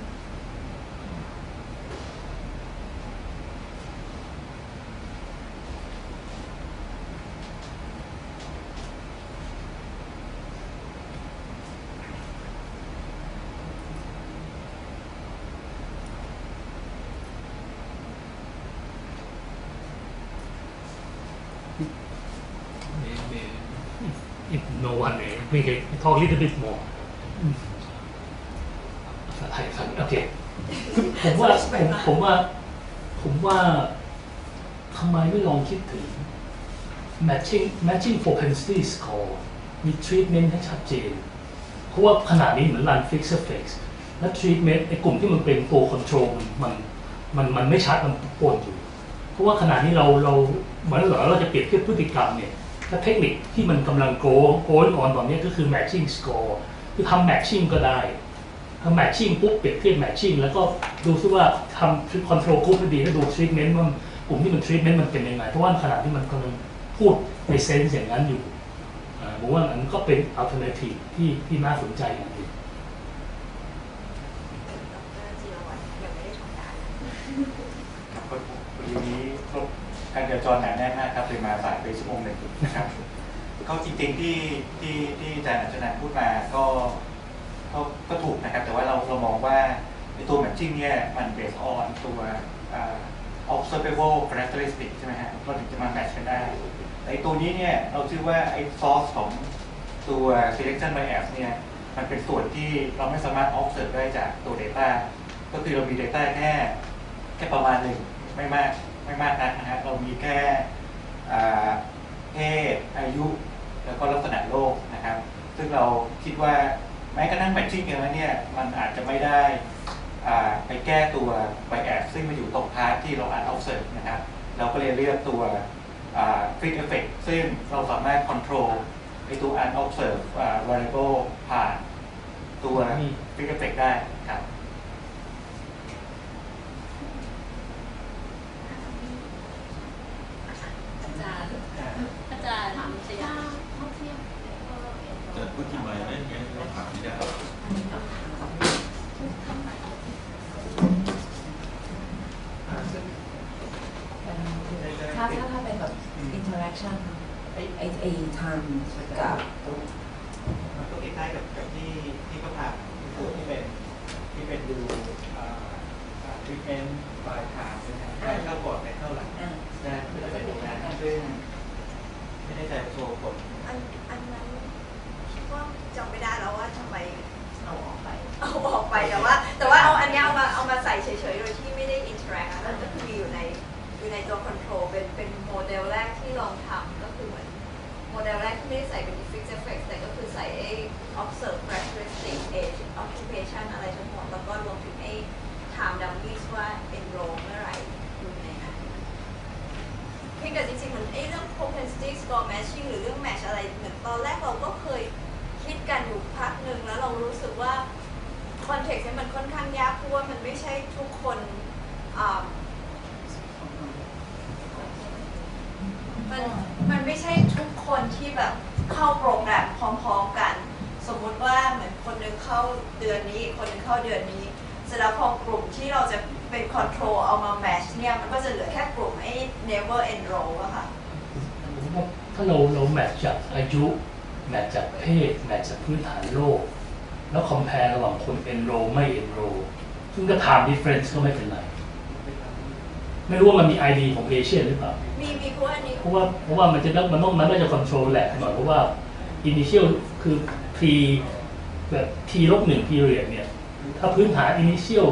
If no one we can talk a little bit more ภาษาไทยครับโอเคผมว่าทำไมไม่ลองคิดถึง matching propensity score มี treatment ให้ชัดเจนเพราะว่าขนาดนี้เหมือน run fixed effects และ treatment ในกลุ่มที่มันเป็นตัว control มันไม่ชัดมันปนอยู่เพราะว่าขนาดนี้เราเหมือนเราจะเปรียบเทียบพฤติกรรมเนี่ยและเทคนิคที่มันกำลังgoing on ตอนนี้ก็คือ matching score คือทำ matching ก็ได้ทำ matching ปุ๊บเปรียบเทียบ matching แล้วก็ดูซิว่าทำ control group ให้ดีแล้วดู treatment ว่ากลุ่มที่มัน treatment มันเป็นยังไงเพราะว่าขณะที่มันกำลังพูดในเซนส์อย่างนั้นอยู่ผมว่าอันก็เป็น alternative ที่น่าสนใจอย่างนึงวันนี้การจราจรหนาแน่นมากครับเลยมาสายไปชั่วโมงหนึ่งนะครับก็จริงๆที่อาจารย์อัจฉริยะพูดมาก็ถูกนะครับแต่ว่าเรามองว่าในตัว matching เนี่ยมัน based on ตัว observable characteristic ใช่ไหมฮะเราถึงจะมา match กันได้แต่ตัวนี้เนี่ยเราชื่อว่าไอ้ source ของ ตัว selection bias เนี่ยมันเป็นส่วนที่เราไม่สามารถ observe ได้จากตัว data ก็คือเรามี data แค่ประมาณหนึ่งไม่มากนักนะฮะเรามีแค่เพศอายุแล้วก็ลักษณะโรคนะครับซึ่งเราคิดว่าแม้กระทั่ง matching กันแล้วเนี่ยมันอาจจะไม่ได้ไปแก้ตัว bias ซึ่งมาอยู่ตรงพาร์ทที่เราอ่าน observe นะครับเราก็เลยเลือกตัวfit effect ซึ่งเราสามารถ control ไอตัว unobserved variable ผ่านตัว fit effect ได้ครับอาจารย์ชยาจะพูดที่ไม่ได้ไงเราถามไม่ได้ถ้าเป็นแบบ interaction ไอทำกับมันก็คล้ายๆกับที่เขาถามตัวที่เป็นดูtreatment by time ใครเข้าก่อนใครเข้าหลังนะเพื่อเป็นตรงนั้นซึ่งไม่ได้ใจโชว์ผลอันนั้นคิดว่าจำไม่ได้แล้วว่าทำไมเอาออกไปแต่ว่าเอาอันนี้เอามาใส่เฉยๆโดยที่ไม่ได้ interact นะแล้วก็คืออยู่ในตัว control เป็นโมเดลแรกที่ลองทำก็คือเหมือนโมเดลแรกที่ไม่ได้ใส่เป็น fixed effect แต่ก็คือใส่ observe characteristic age occupation อะไรทั้งหมดแล้วก็รวมถึงtime dummies ว่า enroll เมื่อไหร่อยู่ในนั้นเพียงแต่จริงๆเหมือนเรื่อง propensity score matching หรือเรื่อง match อะไรเหมือนตอนแรกเราก็เคยคิดกันอยู่พักหนึ่งแล้วเรารู้สึกว่า context เนี่ยมันค่อนข้างยากเพราะว่ามันไม่ใช่ทุกคนมันไม่ใช่ทุกคนที่แบบเข้าโปรแกรมพร้อมๆกันสมมุติว่าเหมือนคนหนึ่งเข้าเดือนนี้คนหนึ่งเข้าเดือนนี้เสร็จแล้วพอกลุ่มที่เราจะเป็น control เอามา match เนี่ยมันก็จะเหลือแค่กลุ่มnever enroll อะค่ะถ้าเราแมทจากอายุแมทจากเพศแมทจากพื้นฐานโลกแล้วคอมเพลระหว่างคน enroll ไม่ enroll ซึ่งก็ time difference ก็ไม่เป็นไรไม่รู้ว่ามันมี ID ของ patient หรือเปล่ามีเพราะว่ามันไม่จะ control แหละหน่อยเพราะว่า initial คือ t แบบ t ลบ1 period เนี่ยถ้าพื้นฐาน initial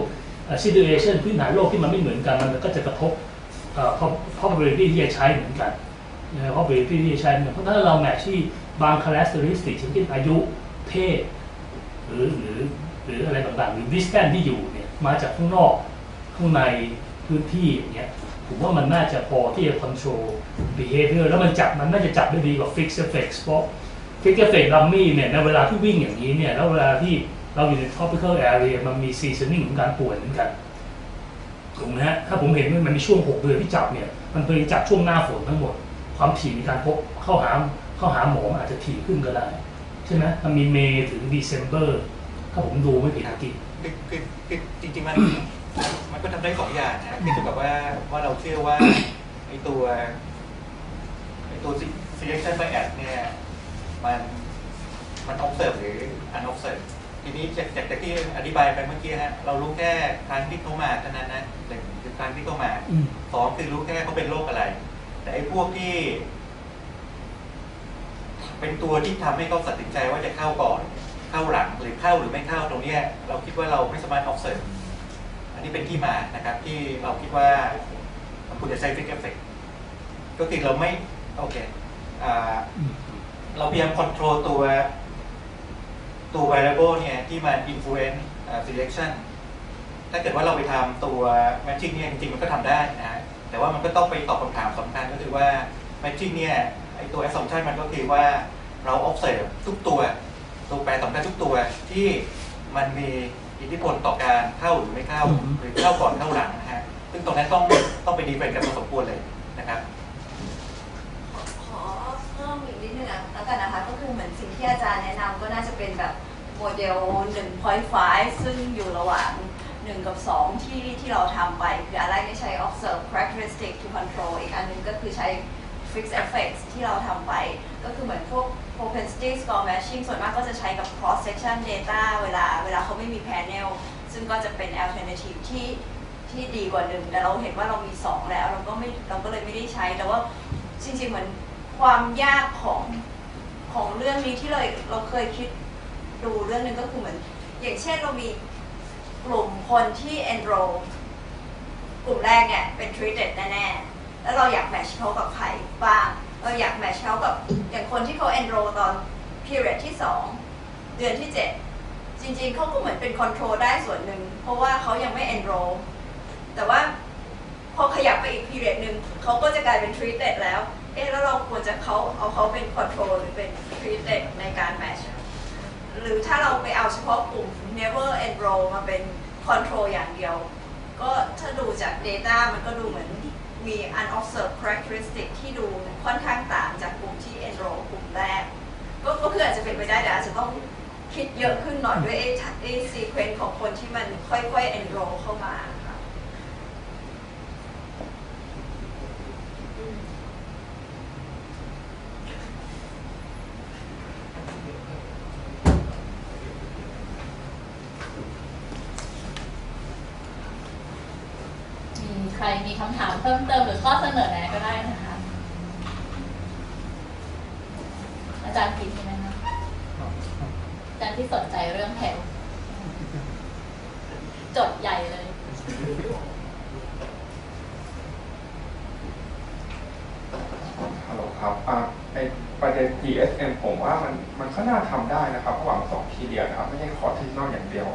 situation พื้นฐานโลกที่มันไม่เหมือนกันมันก็จะกระทบprobability ที่จะใช้เหมือนกันprobability ที่จะใช้เหมือนเพราะถ้าเราแมทที่บาง characteristic เช่นอายุเพศหรืออะไรต่างๆหรือ distance ที่อยู่เนี่ยมาจากข้างนอกข้างในพื้นที่อย่างเงี้ยผมว่ามันน่าจะพอที่จะ control behavior แล้วมันน่าจะจับได้ดีกว่า fixed effects เพราะ fixed effect dummy เนี่ยในเวลาที่วิ่งอย่างนี้เนี่ยแล้วเวลาที่เราอยู่ใน tropical area มันมี seasoning ของการป่วยเหมือนกันถูกไหมฮะถ้าผมเห็นว่ามันมีช่วง6 เดือนที่จับเนี่ยมันเคยจับช่วงหน้าฝนทั้งหมดความถี่ในการพบเข้าหาหมออาจจะถี่ขึ้นก็ได้ใช่ไหมมันมีเมย์ถึง December ถ้าผมดูไม่ผิดคือจริงๆมันก็ทำได้2 อย่างนะคือแบบว่าเราเชื่อว่าไอตัว selection bias เนี่ยมัน observe หรือ unobserve ทีนี้จากที่อธิบายไปเมื่อกี้ฮะเรารู้แค่ครั้งที่เขามาเท่านั้นนะ1คือครั้งที่เขามา2คือรู้แค่เขาเป็นโรคอะไรแต่ไอ้พวกที่เป็นตัวที่ทำให้เขาตัดสินใจว่าจะเข้าก่อนเข้าหลังหรือเข้าหรือไม่เข้าตรงนี้เราคิดว่าเราไม่สามารถ observe อันนี้เป็นที่มานะครับที่เราคิดว่ามันควรจะใช้ fixed effect ก็คือเราไม่โอเคเราพยายาม control ตัว variable เนี่ยที่มัน influence selection ถ้าเกิดว่าเราไปทำตัว matching เนี่ยจริงๆมันก็ทำได้นะแต่ว่ามันก็ต้องไปตอบคำถามสำคัญก็คือว่า matching เนี่ยไอตัว assumption มันก็คือว่าเรา observe ทุกตัวแปรสำคัญทุกตัวที่มันมีอิทธิพลต่อการเข้าหรือไม่เข้าหรือเข้าก่อนเข้าหลังนะฮะซึ่งตรงนั้นต้องไปดีเฟนกันพอสมควรเลยนะครับขอเพิ่มอีกนิดนึงแล้วกันนะคะก็คือเหมือนสิ่งที่อาจารย์แนะนำก็น่าจะเป็นแบบโมเดล 1.5 ซึ่งอยู่ระหว่าง1 กับ 2ที่เราทำไปคืออันแรกใช้ observe characteristic to control อีกอันนึงก็คือใช้ fixed effects ที่เราทำไปก็คือเหมือนพวก propensity score matching ส่วนมากก็จะใช้กับ cross section data เวลาเขาไม่มี panel ซึ่งก็จะเป็น alternative ที่ดีกว่า1แต่เราเห็นว่าเรามี2แล้วเราก็เลยไม่ได้ใช้แต่ว่าจริงๆเหมือนความยากของ ของเรื่องนี้ที่เราเคยคิดดูเรื่องนึงก็คือเหมือนอย่างเช่นเรามีกลุ่มคนที่ enroll กลุ่มแรกเนี่ยเป็น treated แน่ๆแล้วเราอยากแมทช์เขากับใครบ้างเราอยากแมทช์เขากับอย่างคนที่เขา enroll ตอน period ที่2เดือนที่7จริงๆเขาก็เหมือนเป็น control ได้ส่วนหนึ่งเพราะว่าเขายังไม่ enroll แต่ว่าพอขยับไปอีก period นึงเขาก็จะกลายเป็น treated แล้วแล้วเราควรจะเอาเขาเป็น control หรือเป็น treated ในการ match หรือถ้าเราไปเอาเฉพาะกลุ่ม never enroll มาเป็น control อย่างเดียวก็ถ้าดูจาก data มันก็ดูเหมือนมี unobserved characteristic ที่ดูค่อนข้างต่างจากกลุ่มที่ enroll กลุ่มแรกก็คืออาจจะเป็นไปได้แต่อาจจะต้องคิดเยอะขึ้นหน่อยด้วยsequence ของคนที่มันค่อยๆ enroll เข้ามาค่ะใครมีคำถามเพิ่มเติมหรือข้อเสนอแนะก็ได้นะคะอาจารย์คิดใช่ไหมคะอาจารย์ที่สนใจเรื่องแถวจดใหญ่เลยฮัลโหลครับไอประเด็น GSM ผมว่ามันก็น่าทำได้นะครับระหว่าง2ทีเดียวนะครับไม่ใช่คอร์สที่นอกอย่างเดียว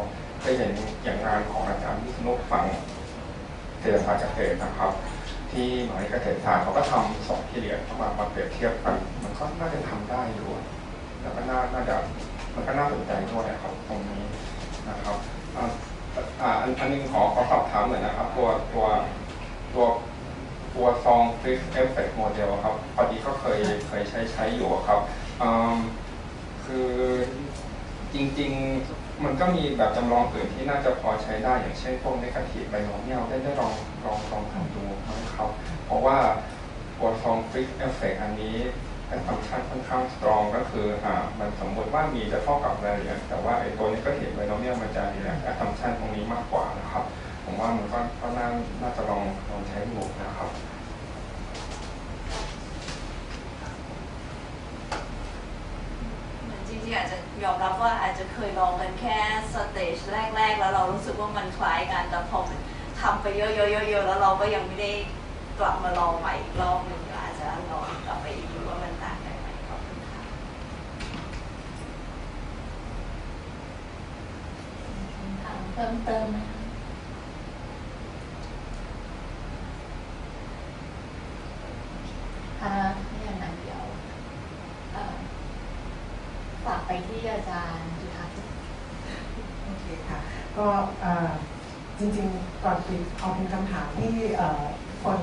ไปเห็นอย่างงานของอาจารย์วิษณุฟังเศรษฐศาสตร์เกษตรนะครับที่มหาวิทยาลัยเกษตรศาสตร์เขาก็ทำ2ทีเดียวเข้ามาเปรียบเทียบกันมันก็น่าจะทำได้อยู่แล้วก็น่าจะมันก็น่าสนใจด้วยครับตรงนี้นะครับอันนึงขอสอบถามหน่อยนะครับตัวซองฟริสเอฟเฟกต์โมเดลครับพอดีก็เคยใช้อยู่ครับคือจริงๆมันก็มีแบบจำลองอื่นที่น่าจะพอใช้ได้อย่างเช่นพวก negative binomial ได้ลองทำดูนะครับเพราะว่าตัวซองฟริสเอฟเฟกต์อันนี้เป็นฟังก์ชันค่อนข้างสตรองก็คือมันสมมติว่ามีจะเท่ากับอะไรแต่ว่าไอ้ตัวนี้ก็เห็นไบโนเมียลมันจะมีฟังก์ชันตรงนี้มากกว่านะครับผมว่ามันก็น่าจะลองใช้ดูนะครับจริงๆอาจจะยอมรับว่าอาจจะเคยลองกันแค่สเตจแรกๆแล้วเรารู้สึกว่ามันคล้ายกันแต่พอมันทำไปเยอะๆแล้วเราก็ยังไม่ได้กลับมาลองใหม่อีกรอบหนึ่งอาจจะลองกลับไปอีกดูว่ามันต่างกันไหมครับถามเพิ่มเติมไหมคะไม่อย่างนั้นเดียวฝากไปที่อาจารย์จุฑาทิพย์โอเคค่ะก็จริงๆก่อนปิดเอาเป็นคำถามที่คน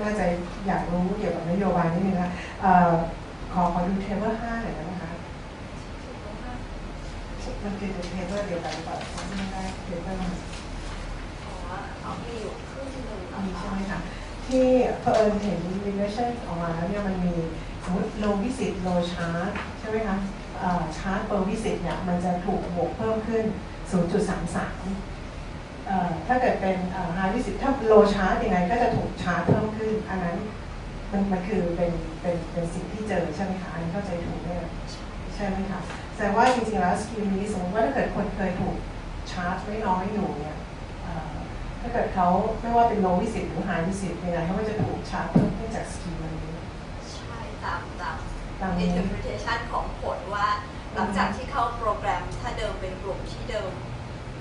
น่าจะอยากรู้เกี่ยวกับนโยบายนิดนึงนะคะขอดูเทเบิล5หน่อยได้ไหมคะมันคือเทเบิลเดียวกันหรือเปล่าไม่ได้เทเบิลเอามีอยู่ครึ่งหนึ่งมีใช่ไหมคะที่เผอิญเห็น relation ออกมาแล้วเนี่ยมันมีสมมติ low visit low charge ใช่ไหมคะcharge per visit เนี่ยมันจะถูกบวกเพิ่มขึ้น 0.33 ถ้าเกิดเป็น high visit ถ้า low charge ยังไงก็จะถูกชาร์จเพิ่มขึ้นอันนั้นมันคือเป็นสิ่งที่เจอใช่ไหมคะอันนี้เข้าใจถูกไหมใช่ไหมคะแต่ว่าจริงๆแล้วสกิลนี้สมมติว่าถ้าเกิดคนเคยถูกชาร์จไม่น้อยอยู่เนี่ยถ้าเกิดเขาไม่ว่าเป็น low visit หรือ high visit ยังไงเขาก็จะถูกชาร์จเพิ่มขึ้นจากสกิลนี้ใช่ตาม interpretation ของผลว่าหลังจากที่เข้าโปรแกรมถ้าเดิมเป็นกลุ่มที่เดิม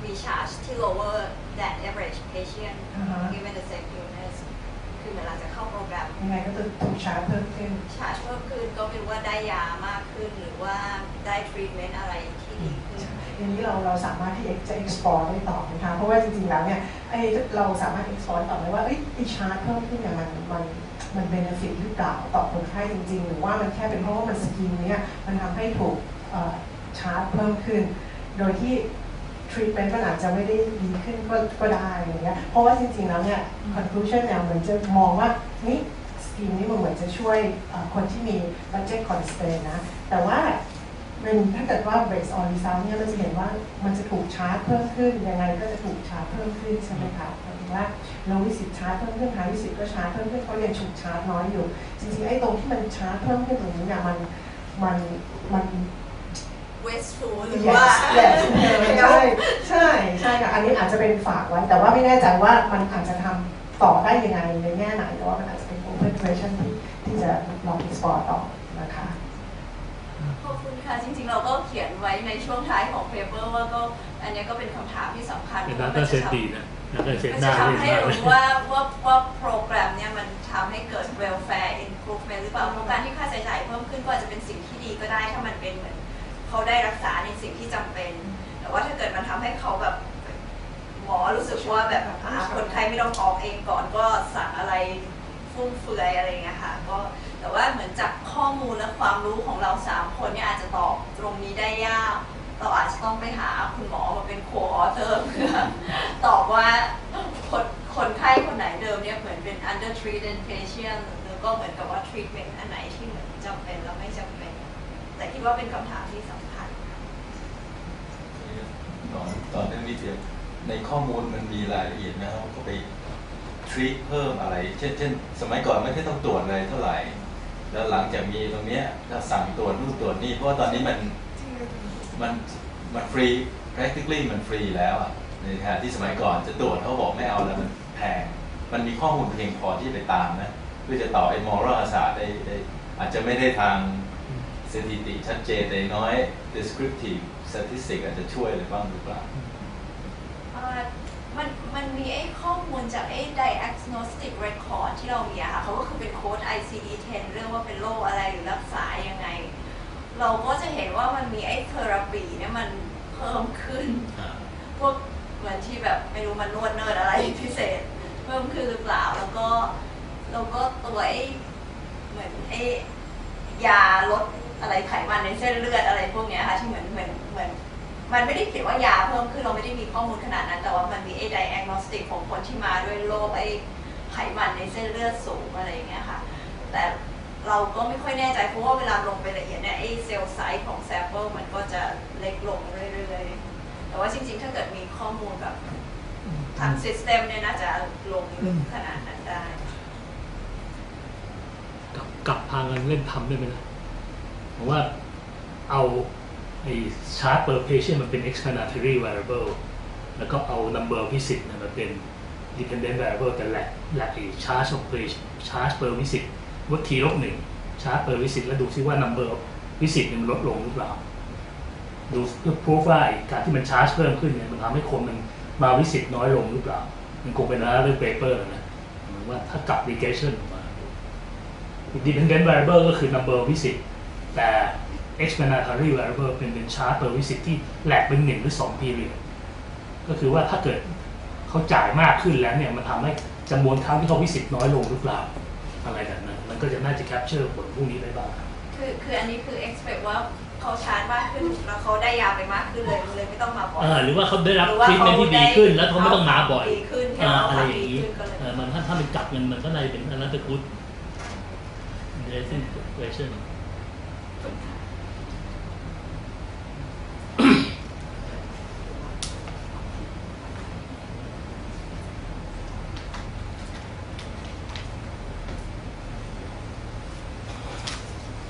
มี charge ที่ lower than average patient given the same illness คือเวลาจะเข้าโปรแกรมยังไงก็จะถูกชาร์จเพิ่มขึ้นก็ไม่รู้ว่าได้ยามากขึ้นหรือว่าได้ treatment อะไรที่ดีขึ้นอย่างนี้เราสามารถที่จะ export ได้ต่อนะคะเพราะว่าจริงๆแล้วเนี่ยเราสามารถ export ต่อได้ว่าไอ้ชาร์จเพิ่มขึ้นเนี่ยมัน benefit หรือเปล่าต่อคนไข้จริงๆหรือว่ามันแค่เป็นเพราะว่ามันสกิลเนี่ยมันทำให้ถูกชาร์จเพิ่มขึ้นโดยที่ treatment มันอาจจะไม่ได้ดีขึ้นก็ได้อย่างเงี้ยเพราะว่าจริงๆแล้วเนี่ย conclusion เนี่ยเหมือนจะมองว่านี่สกิลนี้มันเหมือนจะช่วยคนที่มี budget constraint นะแต่ว่าถ้าเกิดว่า based on result เนี่ยเราจะเห็นว่ามันจะถูกชาร์จเพิ่มขึ้นยังไงก็จะถูกชาร์จเพิ่มขึ้นใช่ไหมคะหมายถึงว่า low visit ชาร์จเพิ่มขึ้น high visit ก็ชาร์จเพิ่มขึ้นเขายังถูกชาร์จน้อยอยู่จริงๆไอ้ตรงที่มันชาร์จเพิ่มขึ้นตรงนี้เนี่ย มัน wasteful หรือว่า ใช่ค่ะอันนี้อาจจะเป็นฝากไว้แต่ว่าไม่แน่ใจว่ามันอาจจะทำต่อได้ยังไงในแง่ไหนแต่ว่ามันอาจจะเป็น open question ที่จะลอง explore ต่อนะคะขอบคุณค่ะจริงๆเราก็เขียนไว้ในช่วงท้ายของเปเปอร์ว่าก็อันนี้ก็เป็นคำถามที่สำคัญเป็นนักเศรษฐศาสตร์มันจะทำให้รู้ว่าโปรแกรมเนี่ยมันทำให้เกิด welfare improvement หรือเปล่าเพราะการที่ค่าใช้จ่ายเพิ่มขึ้นก็อาจจะเป็นสิ่งที่ดีก็ได้ถ้ามันเป็นเหมือนเขาได้รักษาในสิ่งที่จำเป็นแต่ว่าถ้าเกิดมันทำให้เขาแบบหมอรู้สึกว่าแบบคนไข้ไม่ต้องออกเองก่อนก็สั่งอะไรฟุ่มเฟือยอะไรเงี้ยค่ะก็แต่ว่าเหมือนจากข้อมูลและความรู้ของเรา3คนเนี่ยอาจจะตอบตรงนี้ได้ยากเราอาจจะต้องไปหาคุณหมอมาเป็นโคออเทอร์เพื่อตอบว่าคนไข้คนไหนเดิมเนี่ยเหมือนเป็น under treated patient หรือก็เหมือนกับว่า treatment อันไหนที่เหมือนจำเป็นแล้วไม่จำเป็นแต่คิดว่าเป็นคำถามที่สำคัญตอนเรื่องนี้เดียวในข้อมูลมันมีรายละเอียดนะครับก็ไป treat เพิ่มอะไรเช่นสมัยก่อนไม่ได้ต้องตรวจเลยเท่าไหร่แล้วหลังจากมีตรงนี้ก็สั่งตรวจนู่นตรวจนี่เพราะว่าตอนนี้มันฟรี practically มันฟรีแล้วในขณะที่สมัยก่อนจะตรวจเขาบอกไม่เอาแล้วมันแพงมันมีข้อมูลเพียงพอที่ไปตามนะเพื่อจะต่อไอ้ moral ศาสตร์ได้อาจจะไม่ได้ทางสถิติชัดเจนแต่น้อย descriptive statistic อาจจะช่วยอะไรบ้างหรือเปล่ามันมีไอ้ข้อมูลจากไอ้ diagnostic record ที่เรามีอะค่ะเขาก็คือเป็นโค้ด ICD-10 เรื่องว่าเป็นโรคอะไรหรือรักษายังไงเราก็จะเห็นว่ามันมีไอ้เทอราปีเนี่ยมันเพิ่มขึ้นพวกเหมือนที่แบบไม่รู้มันนวดเนิร์ดอะไรพิเศษเพิ่มขึ้นหรือเปล่าแล้วก็ตัวไอ้เหมือนไอ้ยาลดอะไรไขมันในเส้นเลือดอะไรพวกเนี้ยค่ะที่เหมือนมันไม่ได้เขียนว่ายาเพิ่มขึ้นเราไม่ได้มีข้อมูลขนาดนั้นแต่ว่ามันมีไอ้ diagnostic ของคนที่มาด้วยโรคไอ้ไขมันในเส้นเลือดสูงอะไรอย่างเงี้ยค่ะแต่เราก็ไม่ค่อยแน่ใจเพราะว่าเวลาลงไปละเอียดเนี่ยไอ้เซลล์ไซส์ของแซมเปิลมันก็จะเล็กลงเรื่อยๆแต่ว่าจริงๆถ้าเกิดมีข้อมูลแบบทางซิสเต็มเนี่ยน่าจะลงลึกขนาดนั้นได้กับพากันเล่นทำได้ไหมล่ะผมว่าเอาไอ้ chart per patient มันเป็น explanatory variable แล้วก็เอา number of visit มันเป็น dependent variable แต่แหละไอ้ charge per visit วัดทีลบ1 charge per visit แล้วดูซิว่า number of visit มันลดลงหรือเปล่าดูเพื่อ prove ว่าการที่มัน charge เพิ่มขึ้นเนี่ยมันทำให้คนมันมา visit น้อยลงหรือเปล่ามันคงเป็นเรื่อง paper นะหรือว่าถ้ากลับ regression มา dependent variable ก็คือ number of visit แต่ explanatory variable เป็น chart per visit ที่แหลกเป็น1 หรือ 2 period ก็คือว่าถ้าเกิดเขาจ่ายมากขึ้นแล้วเนี่ยมันทำให้จำนวนครั้งที่เขา visit น้อยลงหรือเปล่าอะไรแบบนั้นมันก็จะน่าจะ capture ผลพวกนี้ได้บ้างคืออันนี้คือ expect ว่าเขาชาร์จมากขึ้นแล้วเขาได้ยาไปมากขึ้นเลยไม่ต้องมาบ่อยหรือว่าเขาได้รับทรีทเมนต์ที่ดีขึ้นแล้วเขาไม่ต้องมาบ่อยอะไรอย่างนี้มันถ้าเป็นจับเงินมันก็เลยเป็นอันนั้นเป็น good question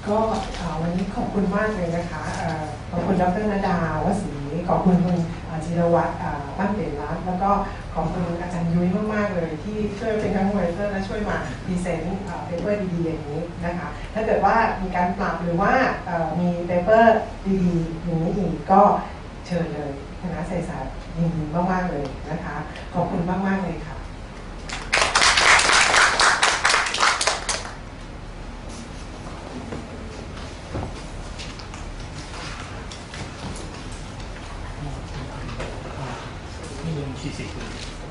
ก็วันนี้ขอบคุณมากเลยนะคะขอบคุณดร.ณดาวศรีขอบคุณคุณจิรวัตรปั้นเปลี่ยนรัตน์แล้วก็ขอบคุณอาจารย์ยุ้ยมากๆเลยที่ช่วยเป็นทั้งโมเดลเตอร์และช่วยมาพรีเซนต์เปเปอร์ดีๆอย่างนี้นะคะถ้าเกิดว่ามีการปรับหรือว่ามีเปเปอร์ดีๆอย่างนี้อีกก็เชิญเลยคณะเศรษฐศาสตร์ยินดีมากๆเลยนะคะขอบคุณมากๆเลยค่ะ40